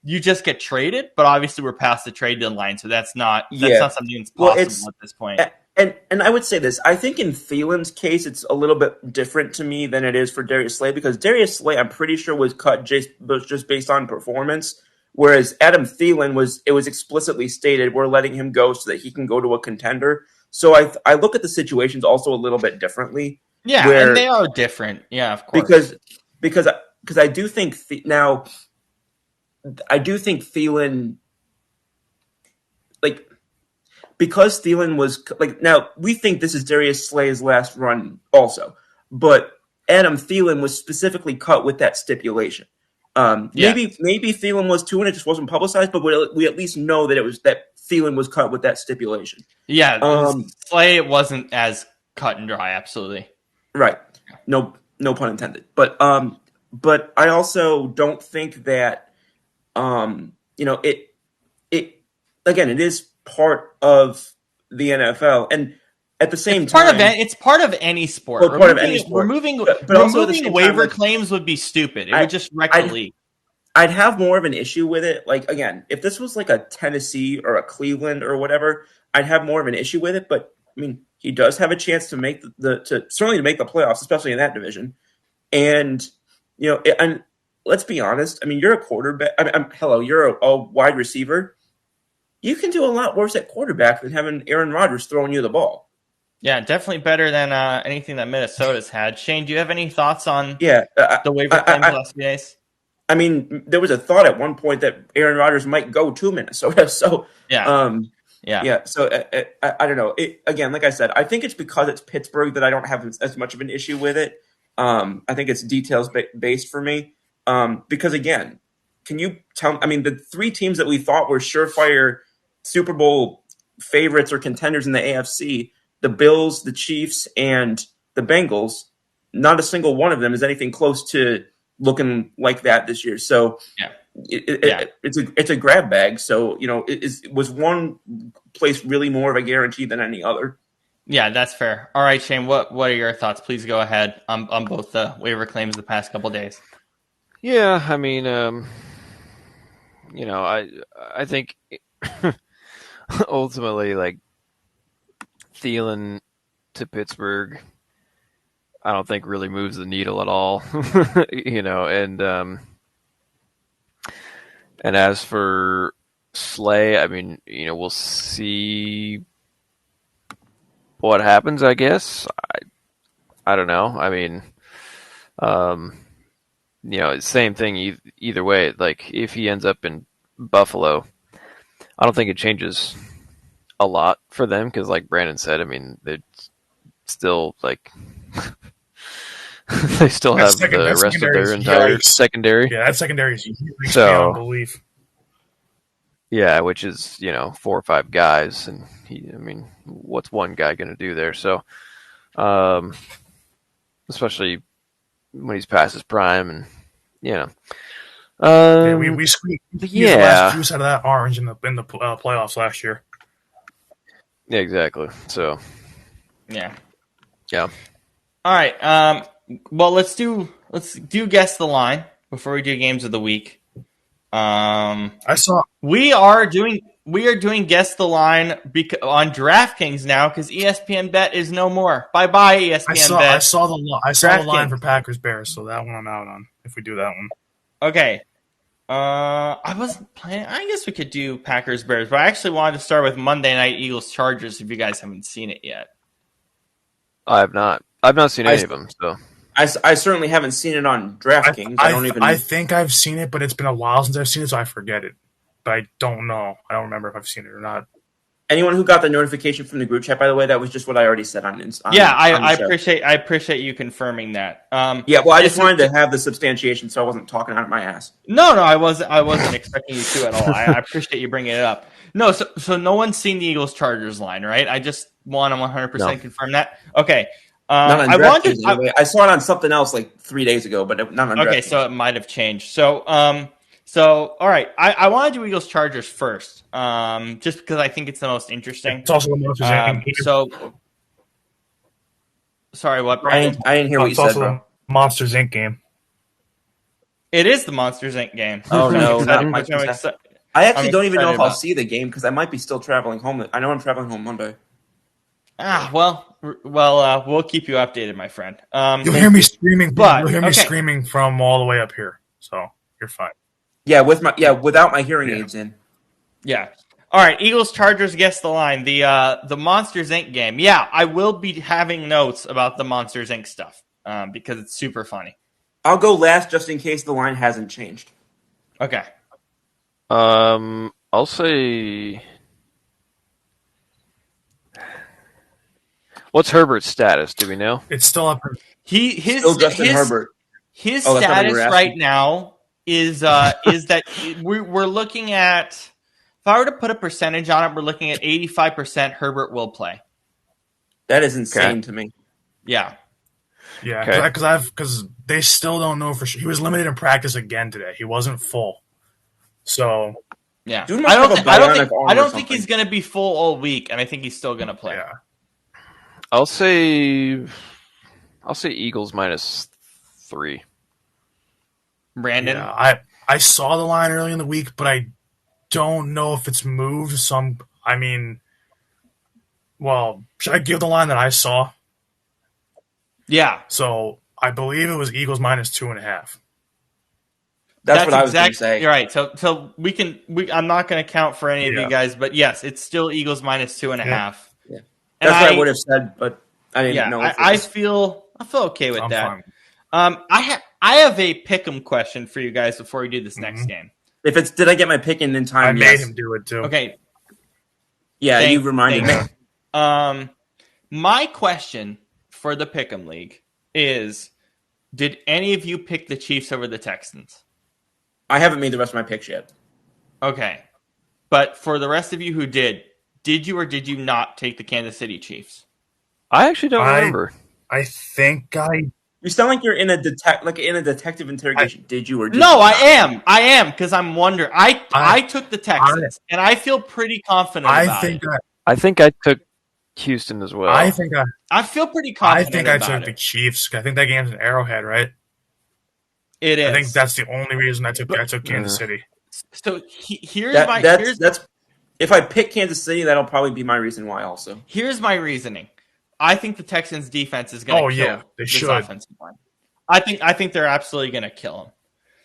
You just get traded, but obviously we're past the trade deadline, so that's not something that's possible at this point. And I would say this. I think in Thielen's case, it's a little bit different to me than it is for Darius Slay because Darius Slay, I'm pretty sure, was cut just based on performance, whereas Adam Thielen was explicitly stated we're letting him go so that he can go to a contender. So I look at the situations also a little bit differently. Yeah, and they are different. Yeah, of course. Because I do think now. I do think Thielen, like, because Thielen was like, now we think this is Darius Slay's last run, also, but Adam Thielen was specifically cut with that stipulation. Maybe Thielen was too, and it just wasn't publicized, but we at least know that it was that Thielen was cut with that stipulation. Yeah, Slay wasn't as cut and dry, absolutely. Right. No pun intended. But I also don't think that. It again, it is part of the NFL, and at the same time, it's part of any sport. Well, part of any sport. Removing time, waiver claims would be stupid. It would just wreck the league. I'd have more of an issue with it. Like again, if this was like a Tennessee or a Cleveland or whatever, I'd have more of an issue with it. But I mean, he does have a chance to make certainly to make the playoffs, especially in that division, and and. Let's be honest. I mean, you're a quarterback. You're a wide receiver. You can do a lot worse at quarterback than having Aaron Rodgers throwing you the ball. Yeah, definitely better than anything that Minnesota's had. Shane, do you have any thoughts on the waiver claims last few days? I mean, there was a thought at one point that Aaron Rodgers might go to Minnesota. So yeah. So I don't know. Again, like I said, I think it's because it's Pittsburgh that I don't have as much of an issue with it. I think it's details based for me. Because again, can you tell me, I mean, the three teams that we thought were surefire Super Bowl favorites or contenders in the AFC, the Bills, the Chiefs, and the Bengals, not a single one of them is anything close to looking like that this year. So it's a grab bag. So, was one place really more of a guarantee than any other? Yeah, that's fair. All right, Shane, what are your thoughts? Please go ahead on both the waiver claims the past couple days. Yeah, I mean, I think ultimately, like, Thielen to Pittsburgh, I don't think really moves the needle at all, and as for Slay, I mean, we'll see what happens, I guess. I don't know. I mean, same thing either way. Like, if he ends up in Buffalo, I don't think it changes a lot for them because, like Brandon said, I mean, they're still like they still That have the rest of secondary their is entire yikes. secondary. Yeah, that secondary is huge So- beyond belief. Yeah, which is 4 or 5 guys, and what's one guy going to do there? So, especially when he's past his prime, and We squeezed but the last juice out of that orange in the playoffs last year. yeah, exactly. So, Yeah. yeah, All right. Well, let's do guess the line before we do games of the week. I saw. We are doing guess the line on DraftKings now because ESPN Bet is no more. Bye bye ESPN Bet. I saw the line DraftKings. for Packers Bears, so that one I'm out on. If we do that one, Okay. I wasn't planning. I guess we could do Packers Bears, but I actually wanted to start with Monday Night Eagles Chargers. If you guys haven't seen it yet, I have not. I've not seen any of them. So I certainly haven't seen it on DraftKings. I think I've seen it, but it's been a while since I've seen it, so I forget it. But I don't know. I don't remember if I've seen it or not. Anyone who got the notification from the group chat, by the way, that was just what I already said on yeah, on the I show. appreciate you confirming that. Yeah, well, I just wanted to have the substantiation, so I wasn't talking out of my ass. No, I wasn't expecting you to at all. I appreciate you bringing it up. No, so no one's seen the Eagles Chargers line, right? I just want to 100% confirm that. Okay. Not on DraftKings, anyway. I saw it on something else like 3 days ago, but not on DraftKings. Okay, so it might have changed. So all right. I want to do Eagles Chargers first, just because I think it's the most interesting. It's also the most so, sorry, what, Brian? I didn't hear what you said, bro. The Monsters Inc. game. It is the Monsters Inc. game. Oh, no. I actually don't even know if I'll see the game because I might be still traveling home. I know I'm traveling home Monday. Well, we'll keep you updated, my friend. You'll hear me screaming, screaming from all the way up here, so you're fine. Yeah, without my hearing aids in. Yeah. All right, Eagles Chargers guess the line. The Monsters Inc. game. Yeah, I will be having notes about the Monsters Inc. stuff because it's super funny. I'll go last just in case the line hasn't changed. Okay. I'll say. What's Herbert's status? Do we know? It's still up. Still Justin Herbert. His status right now is that we're looking at. If I were to put a percentage on it, we're looking at 85% Herbert will play. That is insane to me. Yeah. Yeah, because they still don't know for sure. He was limited in practice again today. He wasn't full. So yeah, I don't think he's going to be full all week, and I think he's still going to play. Yeah. I'll say Eagles -3. Brandon? Yeah, I saw the line early in the week, but I don't know if it's moved. Should I give the line that I saw? Yeah. So I believe it was Eagles -2.5. That's what I was going to say. You're right. So I'm not going to count for any of you guys, but yes, it's still Eagles -2.5. Yeah. That's what I would have said, but I didn't know. I feel okay with that. I have a pick'em question for you guys before we do this next game. If it's did I get my pick in time? I made him do it too. Okay. Yeah, you reminded me. My question for the pick'em league is: did any of you pick the Chiefs over the Texans? I haven't made the rest of my picks yet. Okay, but for the rest of you who did you or did you not take the Kansas City Chiefs? I actually don't remember. I think I. You sound like you're in a detective interrogation. Did you or did no? You not? I am because I'm wondering. I took the Texans, and I feel pretty confident about it. I think I took Houston as well. I feel pretty confident. I think I took the Chiefs. I think that game's an Arrowhead, right? It is. I think that's the only reason I took Kansas City. So here's if I pick Kansas City, that'll probably be my reason why. Also, here's my reasoning. I think the Texans' defense is going to kill this offensive line. I think they're absolutely going to kill them.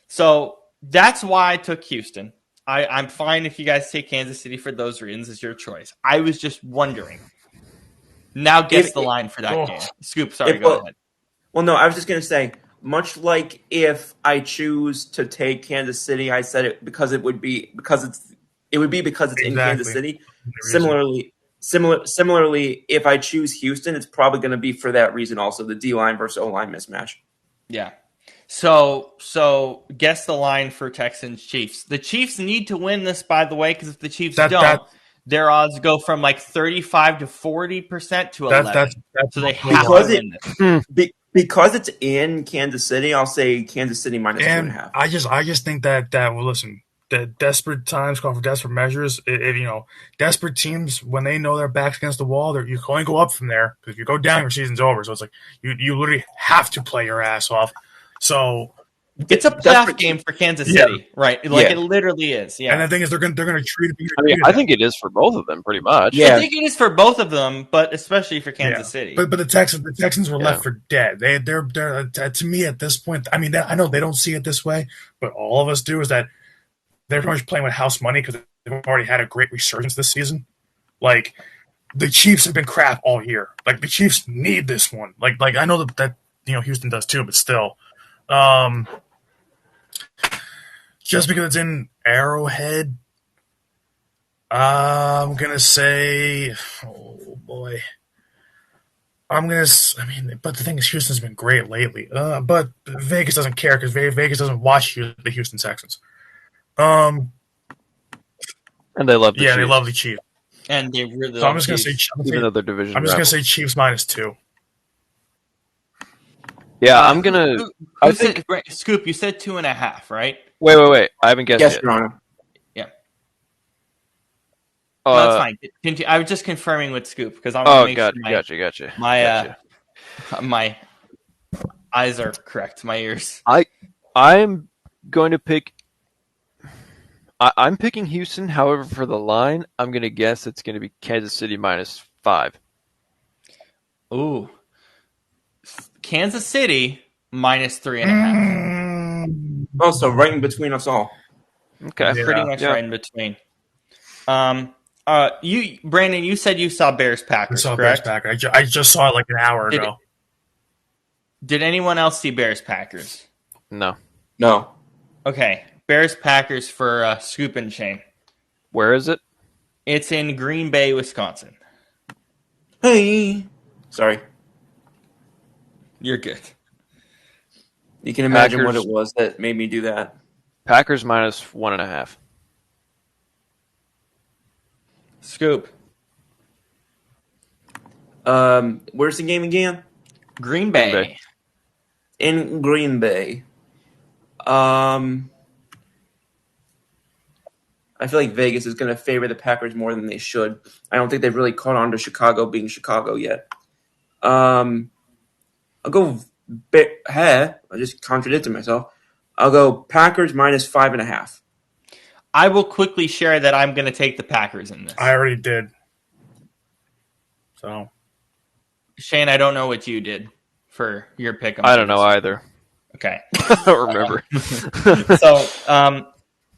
So that's why I took Houston. I'm fine if you guys take Kansas City for those reasons. It's your choice. I was just wondering. Now guess the line for that game. Scoop, sorry, go ahead. Well, no, I was just going to say, much like if I choose to take Kansas City, I said it because it's in Kansas City. Similarly, if I choose Houston, it's probably going to be for that reason also, the D-line versus O-line mismatch. Yeah. So guess the line for Texans Chiefs. The Chiefs need to win this, by the way, because if the Chiefs don't, their odds go from like 35 to 40% to 11. That's So they Buffalo have to Because line. it win this. because it's in Kansas City, I'll say Kansas City minus two and a And half. I just think that well, listen, that desperate times call for desperate measures. If you know, desperate teams when they know their backs against the wall, you can only go up from there because if you go down, your season's over. So it's like you literally have to play your ass off. So It's a playoff Desperate game for Kansas Yeah. City, right? Like Yeah. it literally is. and Yeah. the thing is, they're gonna treat it. I mean, I think it is for both of them, pretty much. Yeah. I think it is for both of them, but especially for Kansas City. But the Texans were Yeah. left for dead. They're to me at this point. I mean, I know they don't see it this way, but all of us do. Is that they're pretty much playing with house money because they've already had a great resurgence this season. Like the Chiefs have been crap all year. Like the Chiefs need this one. Like I know that Houston does too, but still, just because it's in Arrowhead, I'm gonna say, oh boy. I mean, but the thing is, Houston's been great lately. But Vegas doesn't care because Vegas doesn't watch the Houston Texans. And they love the Yeah, Chiefs, they love the Chiefs. And they really So I'm just gonna say, even though they're division I'm just gonna rivals. say Chiefs minus 2. Yeah, I'm gonna. I think. Scoop, you said 2.5, right? Wait. I haven't guessed Yes, yet. Your Honor. Yeah. No, that's fine. I was just confirming with Scoop because I want to make sure Gotcha. my eyes are correct, my ears. I'm going to pick. I'm picking Houston. However, for the line, I'm going to guess it's going to be Kansas City minus 5. Ooh. Kansas City minus 3.5. Oh, so right in between us all. Okay, Yeah. Pretty much right in between. Brandon, you said you saw Bears I Packers, saw Bears correct? Packers. I just saw it like an hour ago. Did anyone else see Bears Packers? No. Okay, Bears Packers for Scoop and Shane. Where is it? It's in Green Bay, Wisconsin. Hey. Sorry. You're good. You can imagine Packers. what it was that made me do that. Packers minus 1.5. Scoop. Where's the game again? Green Bay. Green Bay. In Green Bay. I feel like Vegas is going to favor the Packers more than they should. I don't think they've really caught on to Chicago being Chicago yet. I'll go. I just contradicted myself. I'll go Packers minus 5.5. I will quickly share that I'm going to take the Packers in this. I already did. So Shane, I don't know what you did for your pick. I don't know either. Okay. I don't remember.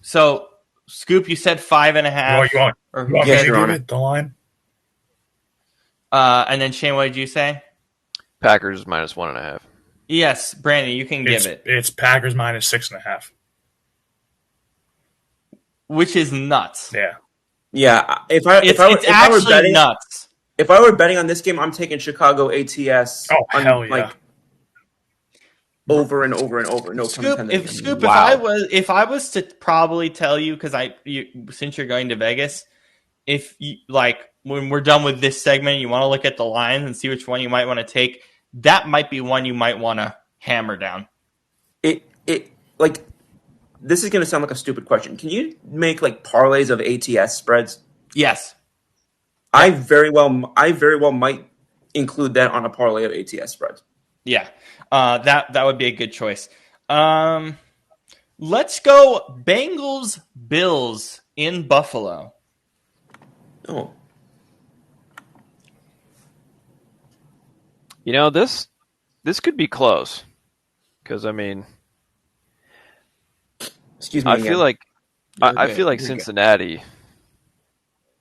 So Scoop, you said 5.5. you want me Yes, to Your give Honor. it the line? And then Shane, what did you say? Packers minus 1.5. Yes, Brandon, you can give it. It's Packers minus 6.5. Which is nuts. Yeah. Yeah, It's if I were actually betting, nuts. if I were betting on this game, I'm taking Chicago ATS. Oh, hell yeah. Over and over and over. No pun intended. If I was to probably tell you, because since you're going to Vegas, if you when we're done with this segment, you want to look at the lines and see which one you might want to take. That might be one you might want to hammer down. This is going to sound like a stupid question. Can you make parlays of ATS spreads? Yes. I very well might include that on a parlay of ATS spreads. Yeah. That would be a good choice. Let's go Bengals Bills in Buffalo. Oh, This could be close. Because, I mean, excuse me. I feel like I feel like You're good. Cincinnati.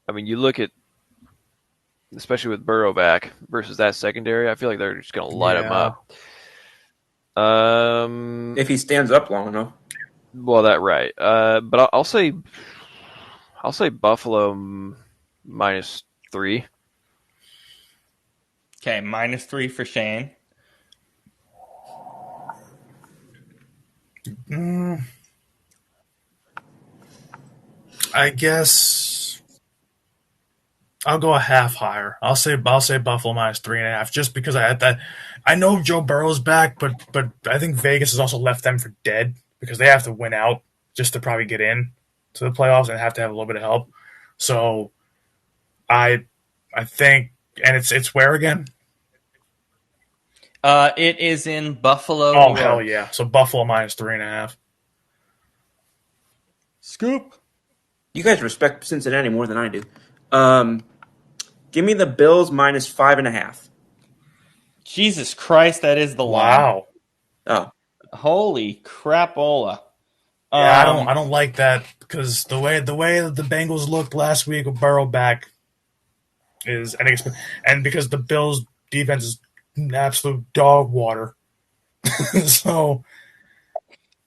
I mean, you look at, especially with Burrow back versus that secondary. I feel like they're just going to light them up. If he stands up long enough. Well, that right. But I'll say Buffalo minus 3. Okay, -3 for Shane. I guess I'll go a half higher. I'll say Buffalo minus 3.5, just because I know Joe Burrow's back, but I think Vegas has also left them for dead because they have to win out just to probably get in to the playoffs and have to have a little bit of help. So I think, and it's where again? It is in Buffalo, Oh, New hell York. yeah! So Buffalo minus 3.5. Scoop. You guys respect Cincinnati more than I do. Give me the Bills minus 5.5. Jesus Christ, that is the line. Wow. Oh, Holy crapola. Yeah, I don't like that because the way that the Bengals looked last week with Burrow back is and because the Bills defense is absolute dog water. So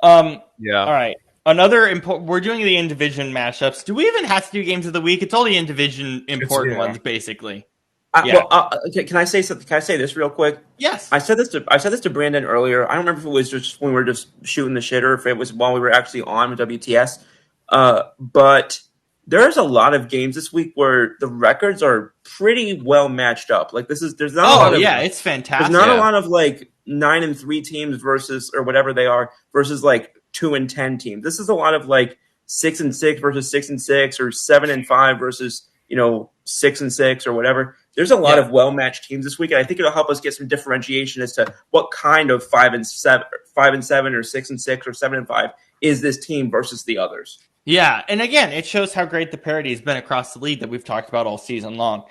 Yeah. All right. Another important. We're doing the in division matchups. Do we even have to do games of the week? It's all the in division important yeah. ones, basically. well, okay, can I say something? Can I say this real quick? Yes. I said this to Brandon earlier. I don't remember if it was just when we were just shooting the shit or if it was while we were actually on with WTS. But there's a lot of games this week where the records are pretty well matched up. Like there's not a lot of it's fantastic. there's not a lot of like 9-3 teams versus or whatever they are versus like 2-10 teams. This is a lot of like 6-6 versus 6-6 or 7-5 versus 6-6 or whatever. There's a lot of well-matched teams this week, and I think it'll help us get some differentiation as to what kind of 5-7 or 6-6 or 7-5 is this team versus the others. Yeah, and again, it shows how great the parity has been across the league that we've talked about all season long.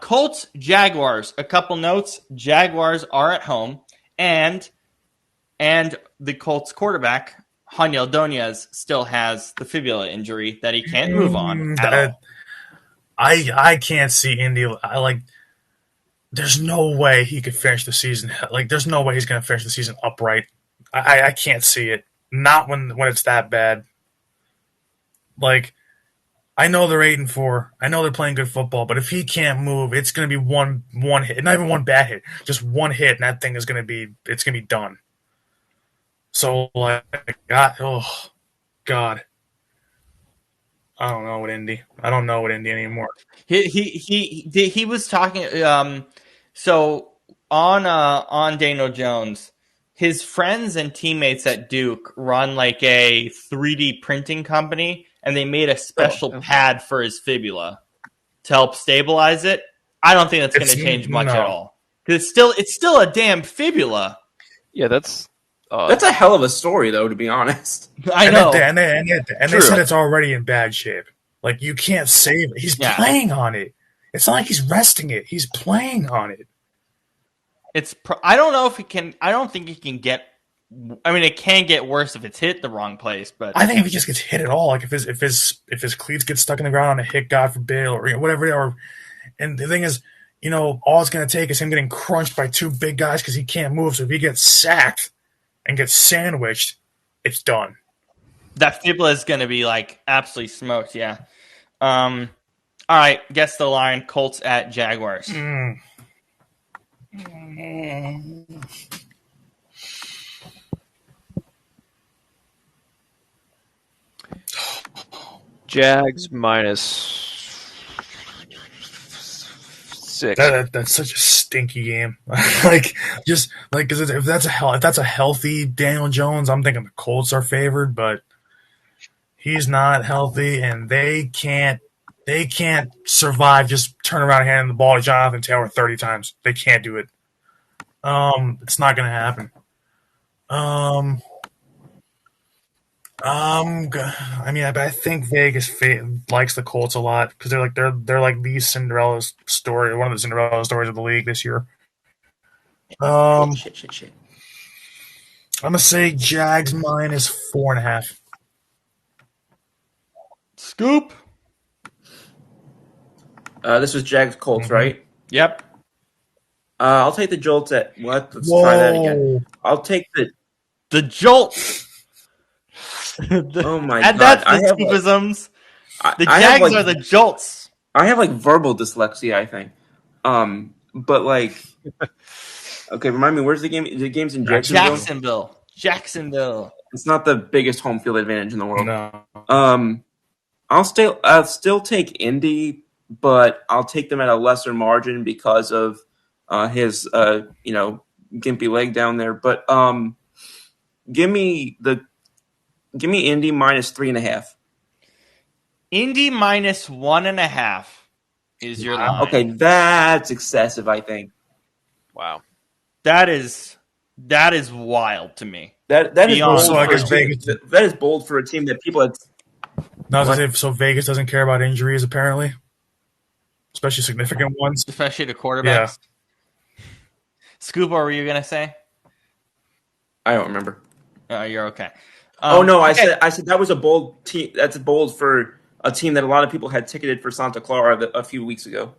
Colts, Jaguars. A couple notes: Jaguars are at home, and the Colts quarterback Haniel Donez still has the fibula injury that he can't move on at all. I can't see Indy. There's no way he could finish the season. Like, there's no way he's going to finish the season upright. I can't see it. Not when it's that bad. Like, I know they're 8-4. I know they're playing good football, but if he can't move, it's going to be one hit, not even one bad hit, just one hit, and that thing is going to be done. So like, oh God, I don't know what Indy. I don't know what Indy anymore. He was talking. So on Daniel Jones, his friends and teammates at Duke run like a 3D printing company, and they made a special pad for his fibula to help stabilize it. I don't think that's going to change much at all because it's still a damn fibula. Yeah, that's a hell of a story, though. To be honest, I know. And they said it's already in bad shape. Like, you can't save it. He's playing on it. It's not like he's resting it. He's playing on it. I don't know if it can. I don't think it can get. I mean, it can get worse if it's hit the wrong place. But I think if he just gets hit at all, like if his cleats get stuck in the ground on a hit, God forbid, or whatever. And the thing is, all it's going to take is him getting crunched by two big guys because he can't move. So if he gets sacked and gets sandwiched, it's done. That fibula is going to be like absolutely smoked. Yeah. All right. Guess the line: Colts at Jaguars. Jags minus 6. That's such a stinky game. Because if that's a healthy Daniel Jones, I'm thinking the Colts are favored, but he's not healthy, and they can't survive just turn around and handing the ball to Jonathan Taylor 30 times. They can't do it. It's not going to happen. I think Vegas likes the Colts a lot because they're like the Cinderella story, one of the Cinderella stories of the league this year. Shit. I'm gonna say Jags minus 4.5. Scoop. This was Jags Colts, right? Yep. I'll take the Jolts at what? Let's try that again. I'll take the Jolts. Oh my and god! That's the Scoopisms. The Jags are the Jolts. I have like verbal dyslexia, I think. But like, okay, remind me, where's the game? The game's in Jacksonville. Jacksonville. It's not the biggest home field advantage in the world. No. I'll still take Indy, but I'll take them at a lesser margin because of his gimpy leg down there. But give me Indy minus 3.5. Indy minus 1.5 is your line. Okay, that's excessive, I think. Wow. That is wild to me. That is Beyond. bold So I for a guess team. Vegas- That is bold for a team that people had. So Vegas doesn't care about injuries, apparently, especially significant ones. Especially the quarterbacks. Yeah. Scoop, what were you going to say? I don't remember. Oh, you're okay. No, okay. I said that was a bold team. That's bold for a team that a lot of people had ticketed for Santa Clara a few weeks ago.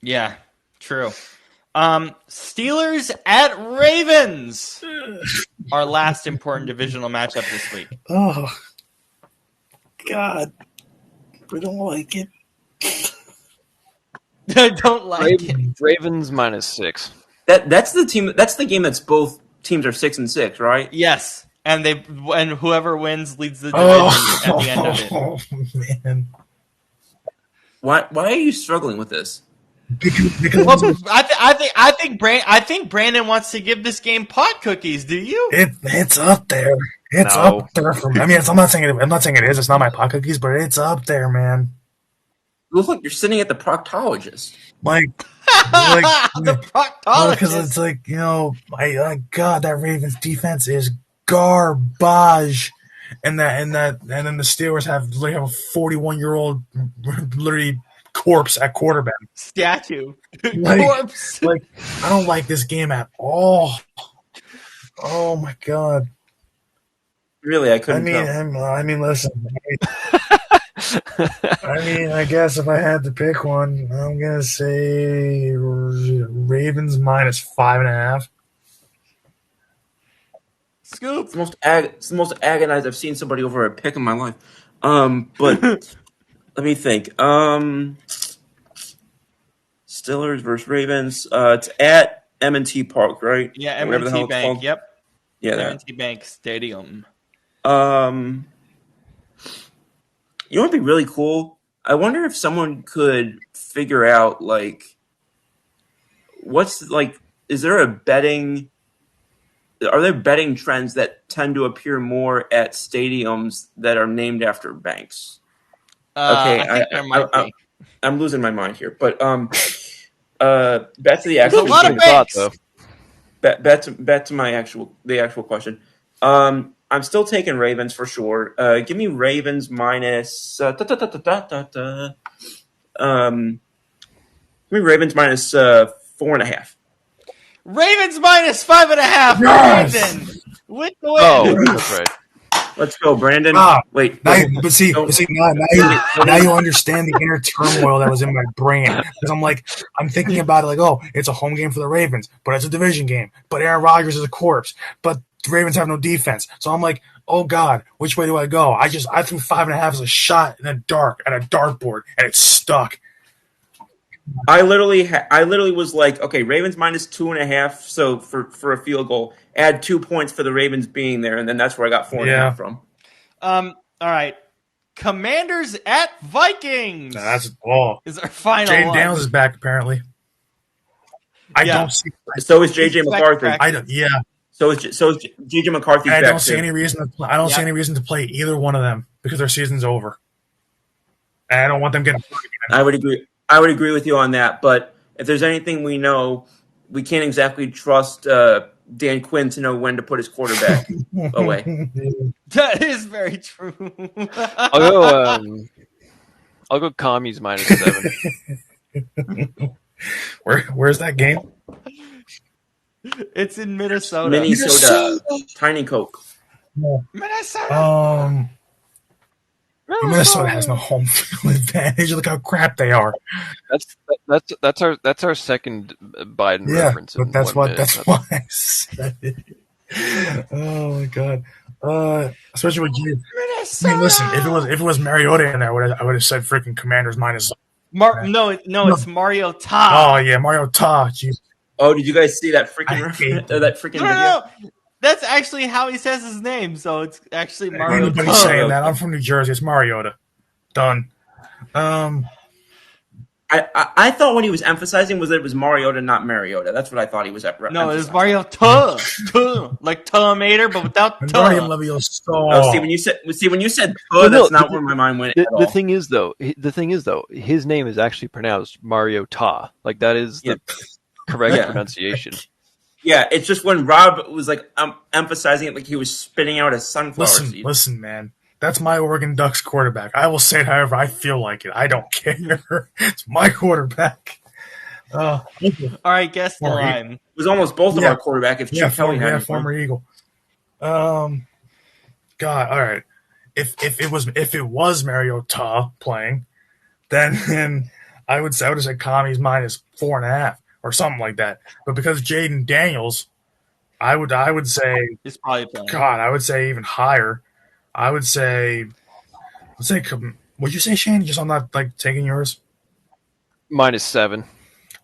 Yeah, true. Steelers at Ravens. Our last important divisional matchup this week. Oh, God. I don't like it. I don't like it. Ravens minus 6. That's the team. That's the game that's both teams are 6-6, right? Yes, and whoever wins leads the division at the end of it. Oh, man. Why are you struggling with this? Because Well, I think Brandon wants to give this game pot cookies. Do you? it's up there. It's No. up there for me. I mean, I'm not saying it is. It's not my pot cookies, but it's up there, man. You look like you're sitting at the proctologist. Like The proctologist. because it's like God, that Ravens defense is garbage, and then the Steelers have a 41-year-old literally corpse at quarterback. statue. Like- Corpse. Like, I don't like this game at all. Oh my God. Really, I couldn't tell. Listen. I guess if I had to pick one, I'm gonna say Ravens minus 5.5. Scoop. It's the most agonized I've seen somebody over a pick in my life. But let me think. Steelers versus Ravens. It's at M&T Park, right? Yeah, Or whatever the hell M&T it's Bank. called. Yep. Yeah, that. M&T Bank Stadium. You know what'd be really cool? I wonder if someone could figure out is there a betting? Are there betting trends that tend to appear more at stadiums that are named after banks? Okay, I think there might be. I'm losing my mind here, but back to the There's a actual lot of Thought, banks. though. back to the actual question. I'm still taking Ravens for sure. Give me Ravens minus. Give me Ravens minus 4.5. Ravens minus 5.5. Yes! Brandon with the win. Oh, that's right. Let's go, Brandon. Wait. Now you understand the inner turmoil that was in my brain. Because I'm thinking about it it's a home game for the Ravens, but it's a division game. But Aaron Rodgers is a corpse. But the Ravens have no defense. So I'm like, oh God, which way do I go? I threw 5.5 as a shot in the dark at a dartboard, and it stuck. I literally was like, okay, Ravens minus 2.5. So for a field goal, add 2 points for the Ravens being there, and then that's where I got 4.5 from. All right. Commanders at Vikings. That's all. Is our final Jaden one. Daniels is back apparently. I Yeah. don't see. So is JJ McCarthy. Back. I don't. Yeah. So is JJ McCarthy's I back don't see too. any reason to play. I don't see any reason to play either one of them because their season's over. And I don't want them getting. I would agree with you on that. But if there's anything we know, we can't exactly trust Dan Quinn to know when to put his quarterback away. That is very true. I'll go commies minus 7. Where's that game? It's in Minnesota. Minnesota. Tiny Coke. Minnesota. Minnesota has no home field advantage. Look how crap they are. That's our second Biden reference. But in that's 1 what. minute. That's why I said it. Oh my God. Especially with you. Minnesota. I mean, listen. If it was Mariota in there, I would have said freaking Commanders minus. No, it's Mario Todd. Oh yeah, Mario Todd. Jeez. Oh, did you guys see that freaking I hate that freaking video? No. That's actually how he says his name. So it's actually Mario. Anybody's saying that. I'm from New Jersey. It's Mariota. Done. I thought what he was emphasizing was that it was Mariota, not Mariota. That's what I thought he was emphasizing. No, it was Mario like tomato, but without Marion Leviosa. Oh, see when you said that's not where my mind went at all. The thing is though, his name is actually pronounced Mariota. Like that is the correct pronunciation. Yeah, it's just when Rob was like emphasizing it, like he was spitting out a sunflower seed. Listen, man. That's my Oregon Ducks quarterback. I will say it however I feel like it. I don't care. It's my quarterback. All right, guess the line. It was almost both of our quarterback if Chip Kelly had former Eagle. God, all right. If it was Mariota playing, then I would have said Kami's minus 4.5 or something like that. But because Jaden Daniels, I would say he's probably playing. God, I would say even higher. I would say, what'd you say, Shane? Just I'm not like taking yours. -7.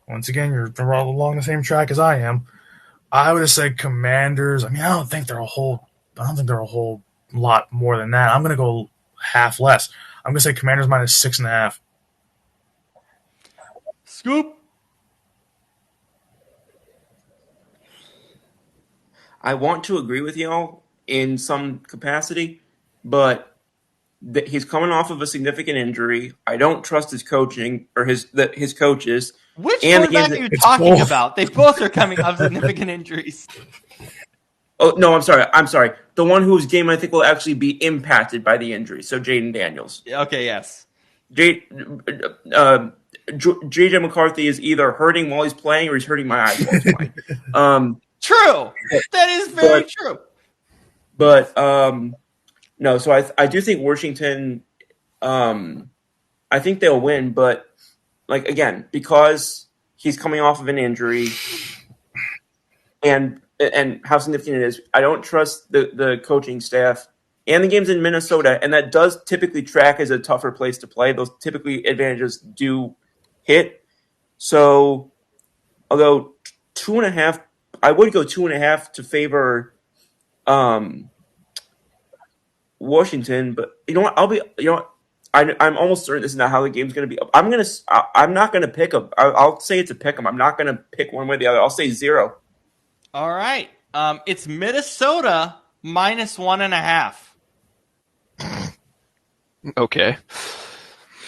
Once again, you're along the same track as I am. I would have said Commanders. I mean, I don't think they're a whole lot more than that. I'm gonna go half less. I'm gonna say Commanders minus 6.5. Scoop. I want to agree with y'all in some capacity, but he's coming off of a significant injury. I don't trust his coaching or his coaches. Which quarterback are you talking about? They both are coming off significant injuries. Oh no, I'm sorry. The one whose game I think will actually be impacted by the injury. So Jaden Daniels. Okay, yes. JJ McCarthy is either hurting while he's playing or he's hurting my eyes while he's playing. True. That is very true. But no, so I do think Washington. I think they'll win, but like again, because he's coming off of an injury, and how significant it is, I don't trust the coaching staff. And the game's in Minnesota, and that does typically track as a tougher place to play. Those typically advantages do hit. So I'll go 2.5. I would go 2.5 to favor Washington, but you know what? I'm almost certain this is not how the game's going to be. I'm not going to pick them. I'll say it's a pick 'em. I'm not going to pick one way or the other. I'll say 0. All right. It's Minnesota minus 1.5. Okay.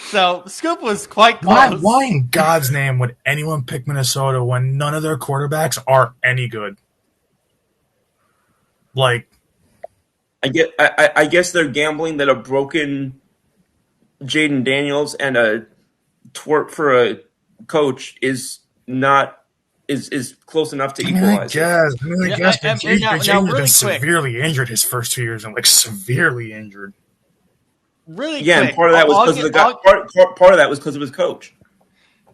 So Scoop was quite close. Why in God's name would anyone pick Minnesota when none of their quarterbacks are any good? Like, I guess they're gambling that a broken Jaden Daniels and a twerp for a coach is close enough to equalize. I guess Jaden's been severely injured his first 2 years, and like severely injured. Really quick. And part of that was because of the guy. Part of that was because of his coach.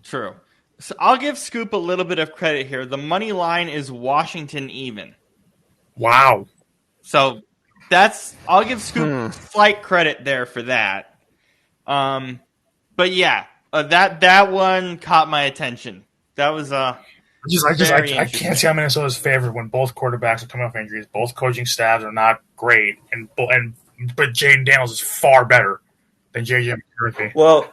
True. So I'll give Scoop a little bit of credit here. The money line is Washington even. Wow. So I'll give Scoop slight credit there for that. But yeah, that one caught my attention. That was I can't see how Minnesota's favored when both quarterbacks are coming off injuries. Both coaching staffs are not great, but Jaden Daniels is far better than JJ McCarthy. Well,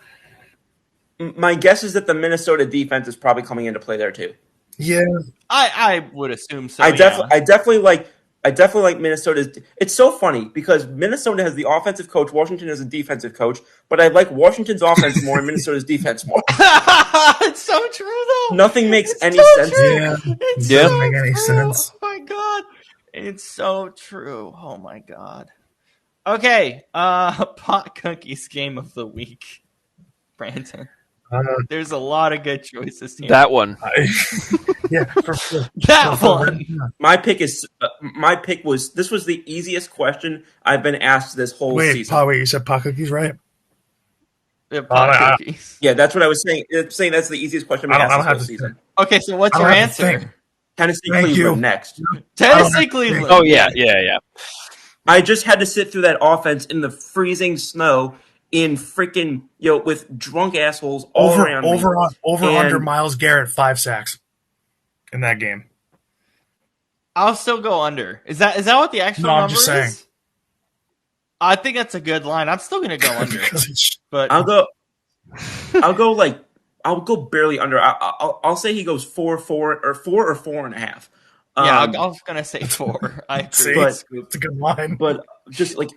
my guess is that the Minnesota defense is probably coming into play there too. Yeah, I would assume so. I definitely like Minnesota's. It's so funny because Minnesota has the offensive coach, Washington has a defensive coach, but I like Washington's offense more and Minnesota's defense more. It's so true, though. Nothing makes any sense. Yeah, it doesn't make any sense. Oh my god, it's so true. Oh my god. Okay, pot cookies game of the week, Brandon. There's a lot of good choices here. That one. Yeah, for sure. That one. My pick was this was the easiest question I've been asked this whole season. Wait, you said pot cookies, right? Yeah, pot cookies. Yeah, that's what I was saying. It's saying that's the easiest question I've been asked this whole season. Okay, so what's your answer? Tennessee Cleveland next. Tennessee Cleveland. Oh yeah. I just had to sit through that offense in the freezing snow in freaking with drunk assholes all around me. Under Myles Garrett 5 sacks in that game. I'll still go under. Is that what the actual No, I'm number just saying. is? I think that's a good line. I'm still going to go under. But I'll go barely under. I'll say he goes 4.5. yeah, I was going to say 4. I agree. See, But- it's a good line. But just like,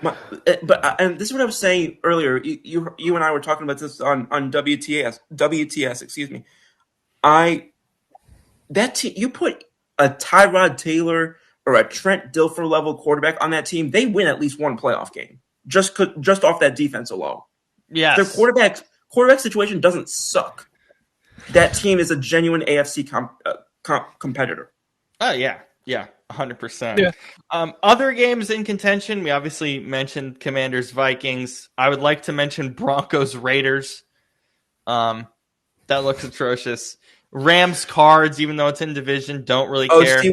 and this is what I was saying earlier. You and I were talking about this on WTS. Excuse me. You put a Tyrod Taylor or a Trent Dilfer level quarterback on that team, they win at least one playoff game just off that defense alone. yes. Their quarterback situation doesn't suck. That team is a genuine AFC competitor. Oh, yeah. Yeah, 100%. Yeah. Other games in contention, we obviously mentioned Commanders-Vikings. I would like to mention Broncos-Raiders. That looks atrocious. Rams-Cards, even though it's in division, don't really care. See,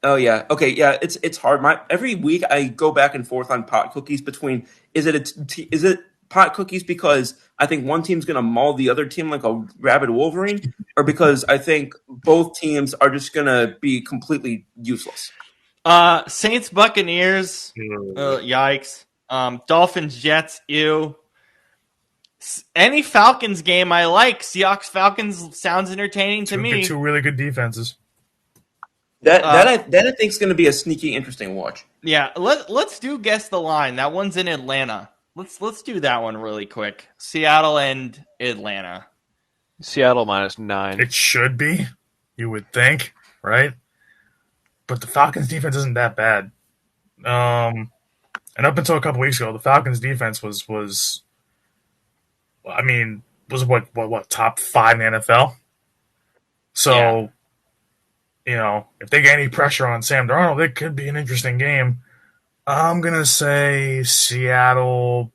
it's hard. Every week I go back and forth on pot cookies between is it pot cookies because I think one team's going to maul the other team like a rabid wolverine, or because I think both teams are just going to be completely useless. Saints Buccaneers, yikes. Dolphins Jets, ew. Any Falcons game I like. Seahawks Falcons sounds entertaining to me. Two really good defenses. That I think is going to be a sneaky, interesting watch. Yeah, let's do guess the line. That one's in Atlanta. Let's do that one really quick. Seattle and Atlanta. Seattle -9. It should be, you would think, right? But the Falcons' defense isn't that bad. And up until a couple weeks ago, the Falcons' defense was what top 5 in the NFL. So, if they get any pressure on Sam Darnold, it could be an interesting game. I'm gonna say Seattle.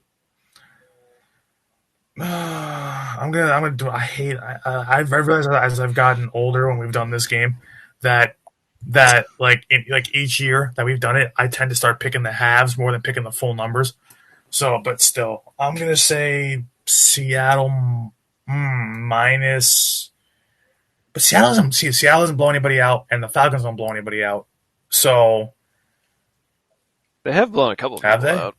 I'm gonna do. I've realized as I've gotten older when we've done this game that each year that we've done it, I tend to start picking the halves more than picking the full numbers. So, but still, I'm gonna say Seattle minus. But Seattle doesn't blow anybody out, and the Falcons don't blow anybody out. So They have blown a couple of Have people they? out.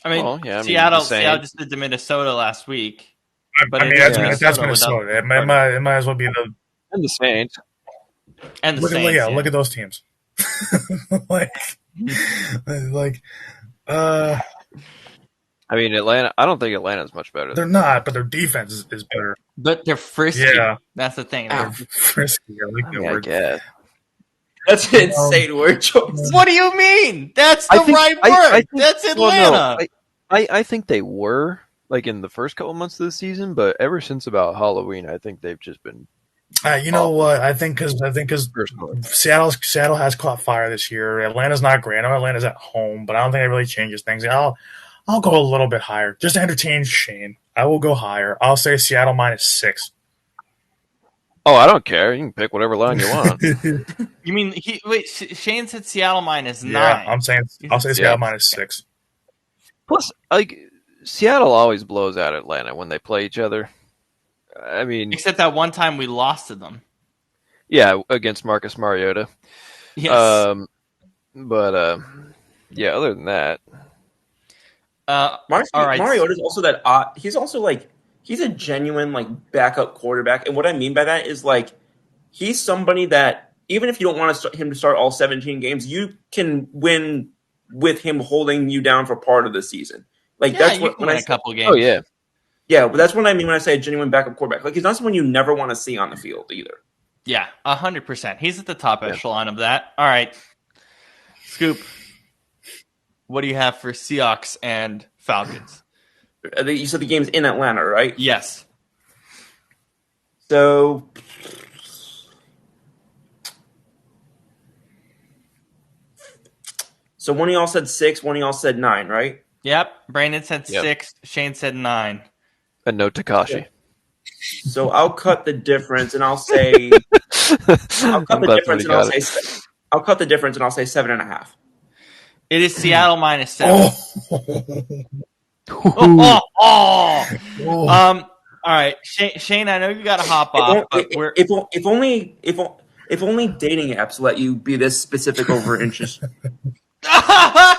I mean, Well, yeah, Seattle the same. just did to Minnesota last week. But that's Minnesota Minnesota. without- It might as well be the And the Saints. And the look Saints. at look at those teams. I mean, Atlanta. I don't think Atlanta's much better. They're not, but their defense is better. But they're frisky. Yeah. That's the thing. They're frisky. I like that I word. guess. That's an insane word choice. What do you mean? That's the I think- right I- word. I think- That's well, Atlanta. no, I think they were like in the first couple months of the season, but ever since about Halloween, I think they've just been. You know what? I think because Personally. Seattle has caught fire this year. Atlanta's not great. I know Atlanta's at home, but I don't think it really changes things. I'll go a little bit higher just to entertain Shane. I will go higher. I'll say Seattle -6. Oh, I don't care. You can pick whatever line you want. You mean Shane said Seattle -9. Yeah, I'll say Seattle Yeah. -6. Plus, like Seattle always blows out Atlanta when they play each other. I mean, Except that one time we lost to them. yeah, against Marcus Mariota. Yes. But yeah, other than that, all right. Mariota's also that he's also like he's a genuine like backup quarterback, and what I mean by that is like he's somebody that even if you don't want him to start all 17 games, you can win with him holding you down for part of the season. Like Yeah, that's you what can when win I a say, couple games. oh yeah, yeah, but that's what I mean when I say a genuine backup quarterback. Like he's not someone you never want to see on the field either. Yeah, 100%. He's at the top echelon of that. All right. Scoop, what do you have for Seahawks and Falcons? You said the game's in Atlanta, right? Yes. So one of y'all said 6, one of y'all said 9, right? Yep. Brandon said Yep. 6. Shane said 9. and no Takashi. So I'll cut the difference and I'll say I'll cut the difference and I'll cut the difference and I'll say 7.5. It is Seattle -7. Oh. All right, Shane. I know you got to hop off, but If only If only dating apps let you be this specific over inches. Yeah.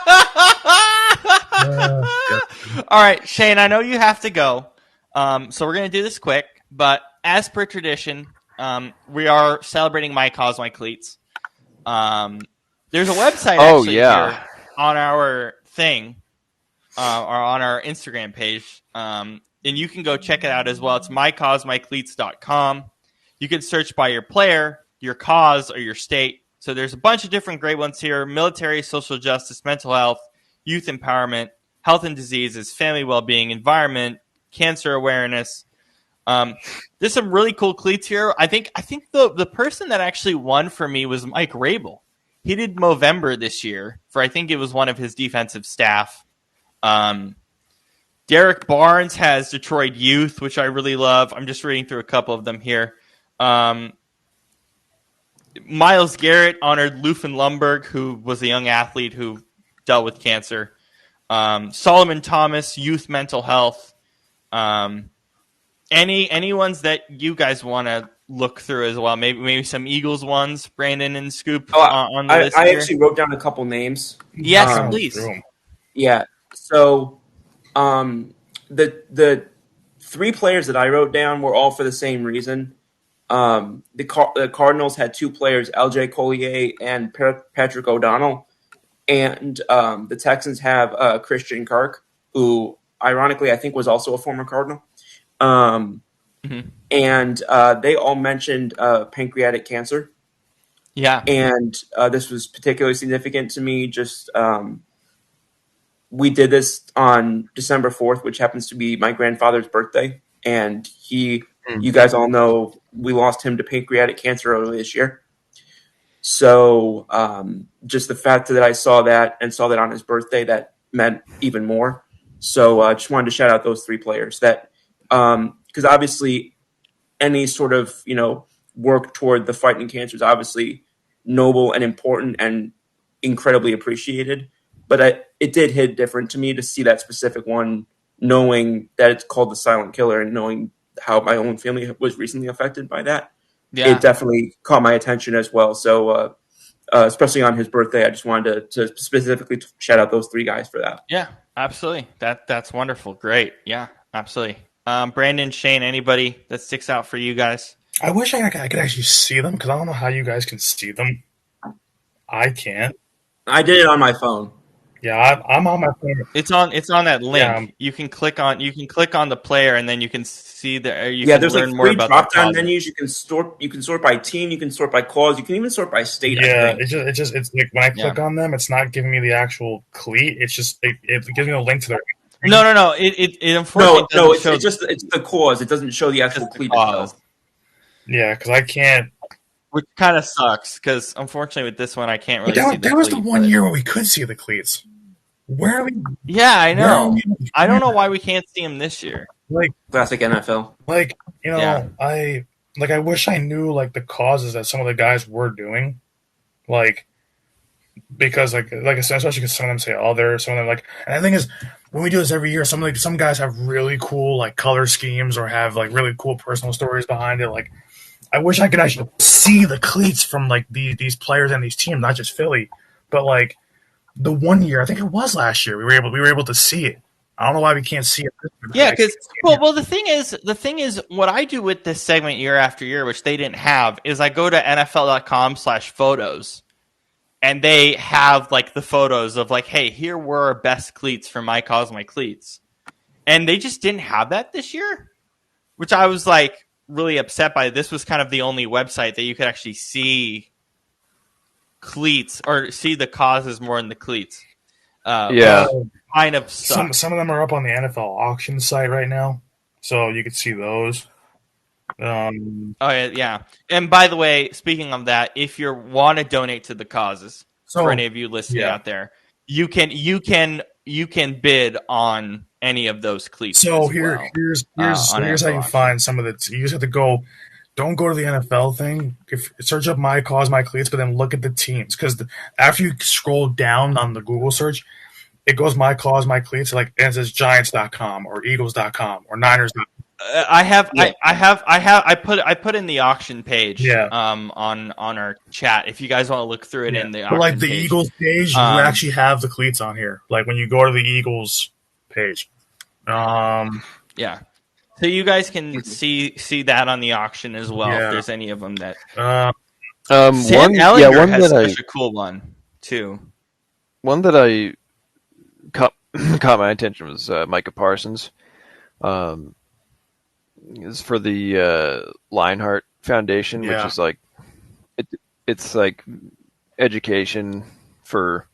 All right, Shane, I know you have to go. So we're going to do this quick. But as per tradition, we are celebrating My Cause, My Cleats. There's a website actually here on our thing, or on our Instagram page. And you can go check it out as well. It's mycausemycleats.com. You can search by your player, your cause, or your state. So there's a bunch of different great ones here: military, social justice, mental health, youth empowerment, health and diseases, family well-being, environment, cancer awareness. There's some really cool cleats here. I think the person that actually won for me was Mike Rabel. He did Movember this year for, I think it was one of his defensive staff. Derek Barnes has Detroit Youth, which I really love. I'm just reading through a couple of them here. Miles Garrett honored Lufen Lumberg, who was a young athlete who dealt with cancer. Solomon Thomas, youth mental health. Any ones that you guys want to look through as well? Maybe some Eagles ones, Brandon and Scoop on the list. I actually wrote down a couple names. Yes, please. Yeah. So, the three players that I wrote down were all for the same reason. The Cardinals had two players, L.J. Collier and Patrick O'Donnell, and the Texans have Christian Kirk, who ironically I think was also a former Cardinal. And they all mentioned pancreatic cancer. Yeah. And this was particularly significant to me. Just we did this on December 4th, which happens to be my grandfather's birthday. And you guys all know we lost him to pancreatic cancer earlier this year. So just the fact that I saw that and saw that on his birthday, that meant even more. So I just wanted to shout out those three players that, because obviously any sort of, work toward the fight in cancer is obviously noble and important and incredibly appreciated. But it did hit different to me to see that specific one, knowing that it's called the silent killer and knowing how my own family was recently affected by that. Yeah. It definitely caught my attention as well. So especially on his birthday, I just wanted to specifically shout out those three guys for that. Yeah, absolutely. That's wonderful. Great. Yeah, absolutely. Brandon, Shane, anybody that sticks out for you guys? I wish I could actually see them, because I don't know how you guys can see them. I can't. I did it on my phone. Yeah, I'm on my phone. It's on that link. Yeah. You can click on the player, and then you can see there's learn more about drop down menus. You can sort by team, you can sort by cause, you can even sort by state. Yeah, it's like when I click on them, it's not giving me the actual cleat. It's just it gives me a link to their. No. It unfortunately it's the cause. It doesn't show the actual cleat itself. Yeah, because I can't. Which kind of sucks, because unfortunately with this one I can't really see the There was the one year where we could see the cleats. Where are we? Yeah, I know. I don't know why we can't see them this year. Like classic NFL. Like, I wish I knew like the causes that some of the guys were doing. Like, because like I said, especially because some of them say other, some of them like, and the thing is, when we do this every year, some guys have really cool like color schemes or have like really cool personal stories behind it. Like, I wish I could actually see the cleats from like these players and these teams, not just Philly, but like the one year, I think it was last year, we were able to see it. I don't know why we can't see it. Yeah, because well, the thing is, what I do with this segment year after year, which they didn't have, is I go to NFL.com/photos, and they have like the photos of like, hey, here were our best cleats for My Cause, My Cleats, and they just didn't have that this year, which I was like really upset by. This was kind of the only website that you could actually see cleats or see the causes more in the cleats. Kind of sucks. Some of them are up on the NFL auction site right now, so you can see those. Yeah. And by the way, speaking of that, if you want to donate to the causes, for any of you listening out there, you can bid on any of those cleats. So here's how you find some of the. You just have to go. Don't go to the NFL thing. Search up My Cause, My Cleats, but then look at the teams, because after you scroll down on the Google search, it goes My Cause, My Cleats, like, and it says Giants.com or Eagles.com or Niners.com. I put in the auction page. Yeah. On our chat. If you guys want to look through it in the But auction like the page. Eagles page, you actually have the cleats on here. Like when you go to the Eagles page. Yeah. So you guys can see that on the auction as well. Yeah. If there's any of them that One Sam Ellinger one has that such a cool one too. one that I caught my attention was Micah Parsons. Is for the Lionheart Foundation, which is like it's like education for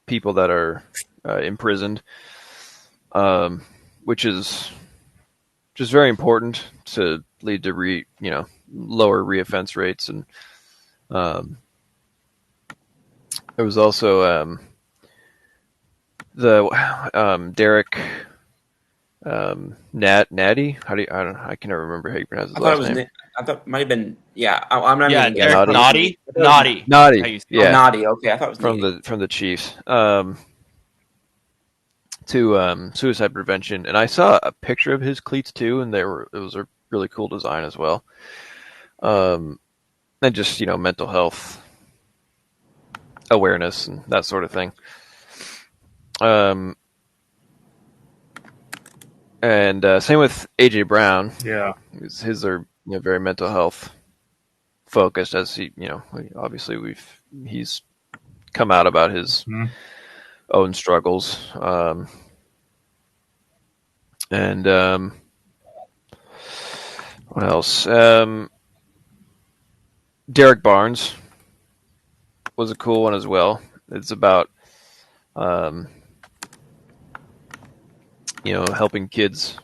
people that are imprisoned, which is just very important to lead to lower reoffense rates. And there was also the Derek Natty. I can never remember how you pronounce his last name. I thought it might have been. Yeah, I'm not Yeah, even Derek guessing. Naughty. Naughty. Yeah, Naughty. Okay, I thought it was from the Chiefs. To suicide prevention, and I saw a picture of his cleats too, and it was a really cool design as well. And just mental health awareness and that sort of thing. And same with AJ Brown. Yeah, his are very mental health focused, as obviously he's come out about his own struggles. And what else? Derek Barnes was a cool one as well. It's about helping kids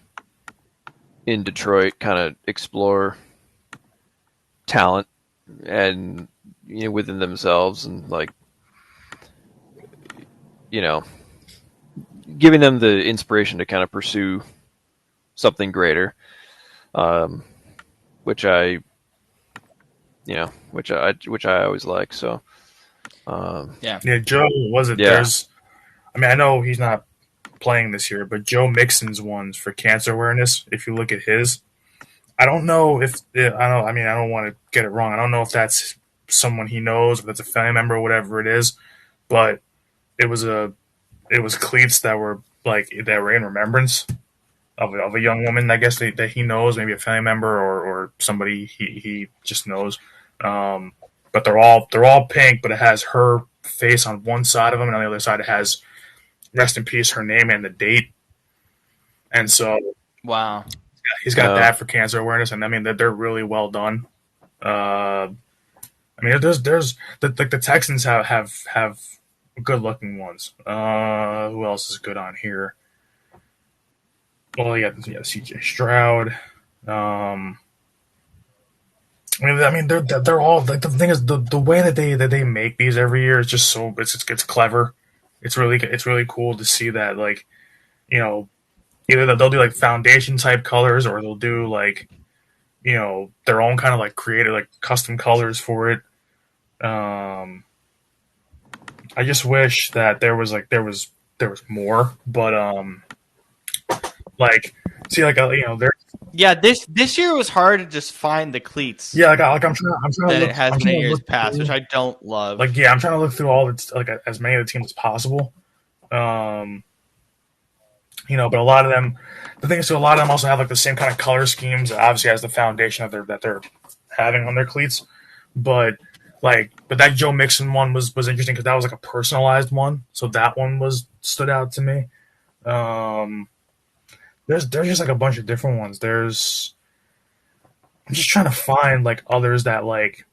in Detroit kind of explore talent and within themselves, and giving them the inspiration to kind of pursue something greater, which I always like. So Joe was it? Yeah. I know he's not playing this year, but Joe Mixon's ones for cancer awareness. If you look at his, I don't know if I don't want to get it wrong. I don't know if that's someone he knows, if that's a family member or whatever it is, but it was cleats that were in remembrance of a young woman, I guess, that he knows, maybe a family member or somebody he just knows. But they're all pink, but it has her face on one side of them, and on the other side it has rest in peace, her name and the date. And so, wow, he's got that for cancer awareness, and I mean they're really well done. I mean, there's the Texans have good looking ones. Who else is good on here? Well, yeah, CJ Stroud. I mean, they're all like, the thing is the way that they make these every year is just so it's clever. It's really cool to see that, like, either they'll do like foundation type colors, or they'll do like their own kind of like creative, like custom colors for it. I just wish that there was more, but there. Yeah, this year was hard to just find the cleats. Yeah, I'm trying to that look, it has I'm in trying to years look past, through, which I don't love. I'm trying to look through all as many of the teams as possible. But a lot of them, the thing is, a lot of them also have like the same kind of color schemes, obviously as the foundation that they're having on their cleats. But that Joe Mixon one was interesting because that was like a personalized one, so that one stood out to me. There's just like a bunch of different ones. I'm just trying to find like others that like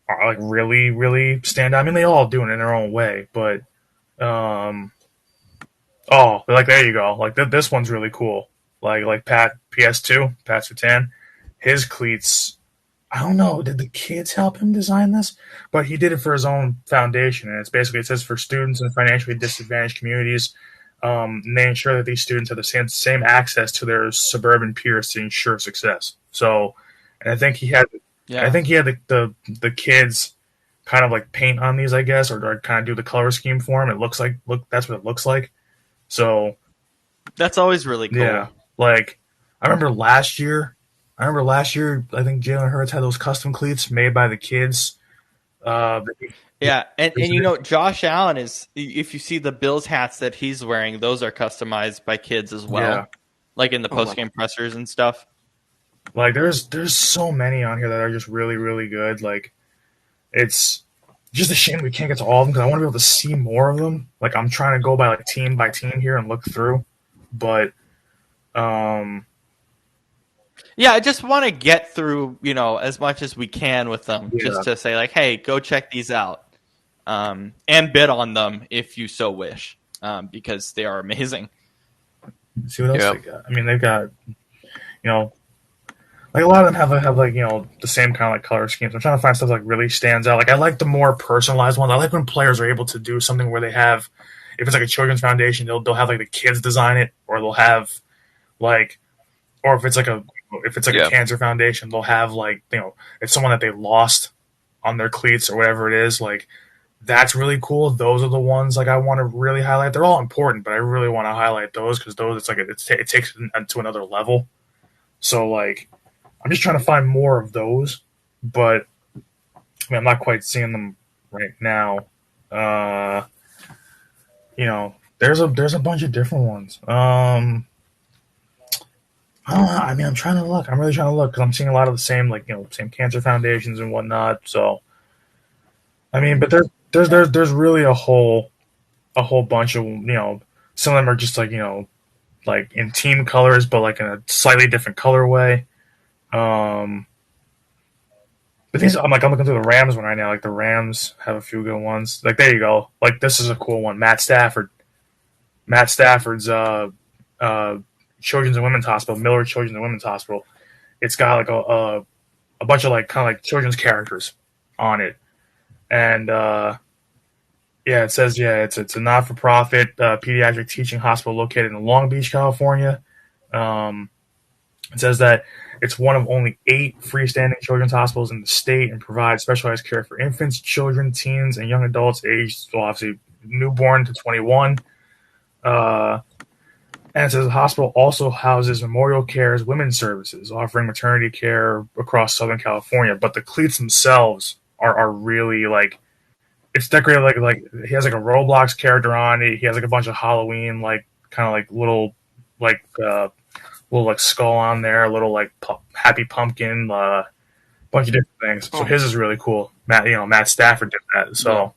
are like really, really stand out. I mean, they all do it in their own way, but there you go. Like this one's really cool. Like Pat PS2, Pat Sertan, his cleats. I don't know. Did the kids help him design this? But he did it for his own foundation, and it says for students in financially disadvantaged communities. And they ensure that these students have the same access to their suburban peers to ensure success. So, and I think he had the kids kind of like paint on these, I guess, or kind of do the color scheme for him. That's what it looks like. So, That's always really cool. Yeah, like I remember last year. I think Jalen Hurts had those custom cleats made by the kids. Uh, Yeah, and Josh Allen is. If you see the Bills hats that he's wearing, those are customized by kids as well, yeah, like in the post game pressers and stuff. like there's so many on here that are just really really good. Like it's just a shame we can't get to all of them because I want to be able to see more of them. Like I'm trying to go by team here and look through, but um, Yeah, I just want to get through, as much as we can with them, yeah. just to say like, hey, go check these out, and bid on them if you so wish, because they are amazing. See what else Yeah. they got. I mean, they've got like a lot of them have like the same kind of like color schemes. I'm trying to find stuff that like really stands out. Like I like the more personalized ones. I like when players are able to do something where they have, if it's like a children's foundation, they'll have like the kids design it, or they'll have like, or if it's like a cancer foundation, they'll have like it's someone that they lost on their cleats or whatever it is. Like that's really cool. Those are the ones like I want to really highlight. They're all important, but I really want to highlight those because those it takes it to another level. So like I'm just trying to find more of those, but I mean, I'm not quite seeing them right now. There's a bunch of different ones. I don't know. I mean, I'm trying to look. I'm really trying to look because I'm seeing a lot of the same, like same cancer foundations and whatnot. So, I mean, but there's really a whole bunch of some of them are just like like in team colors, but like in a slightly different colorway. Um, but these I'm looking through the Rams one right now. Like the Rams have a few good ones. Like there you go. Like this is a cool one. Matt Stafford's uh Children's and Women's Hospital, Miller Children's and Women's Hospital. It's got like a bunch of like kind of like children's characters on it, and yeah, it says it's a not for profit pediatric teaching hospital located in Long Beach, California. Um, it says that it's one of only 8 freestanding children's hospitals in the state and provides specialized care for infants, children, teens, and young adults aged, well, obviously, newborn to 21. And it says the hospital also houses Memorial Care's women's services, offering maternity care across Southern California. But the cleats themselves are really like it's decorated like he has like a Roblox character on it. He has like a bunch of Halloween like kind of like like little like skull on there, a little like happy pumpkin, bunch of different things. So his is really cool. Matt Stafford did that. So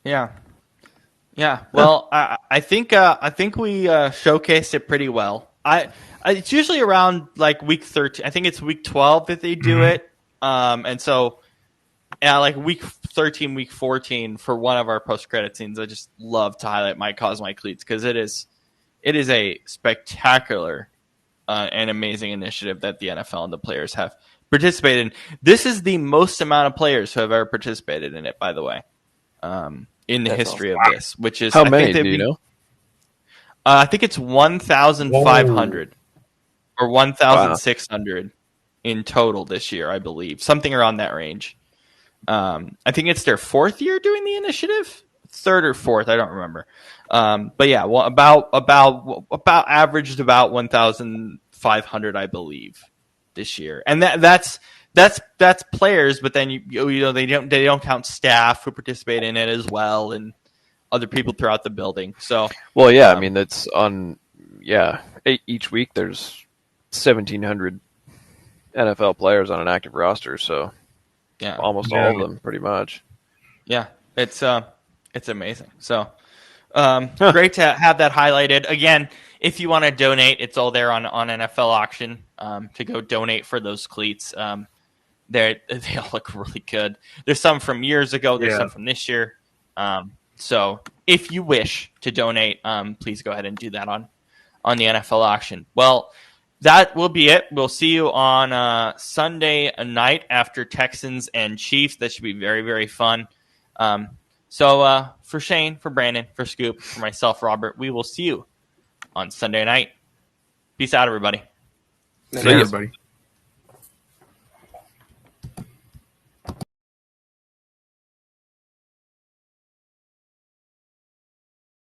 Yeah. Yeah, well, I think we showcased it pretty well. It's usually around like week 13. I think it's week 12 that they do it. And so, yeah, like week 13, week 14 for one of our post credit scenes. I just love to highlight my Cause My Cleats because it is a spectacular and amazing initiative that the NFL and the players have participated in. This is the most amount of players who have ever participated in it, by the way. In the history of this, which is how many do you know? I think it's 1,500 or 1,600 in total this year, I believe, something around that range. I think it's their 4th year doing the initiative, 3rd or 4th, I don't remember. But yeah, well, about averaged about 1,500, I believe, this year, and that's players, but then they don't count staff who participate in it as well, and other people throughout the building. So, well, yeah, I mean that's on each week there's 1,700 NFL players on an active roster, so almost all of them, pretty much. Yeah, it's amazing. So, great to have that highlighted again. If you want to donate, it's all there on NFL auction to go donate for those cleats. They all look really good. There's some from years ago. There's some from this year. So if you wish to donate, please go ahead and do that on the NFL auction. Well, that will be it. We'll see you on Sunday night after Texans and Chiefs. That should be very, very fun. So for Shane, for Brandon, for Scoop, for myself, Robert, we will see you on Sunday night. Peace out, everybody. See you, everybody.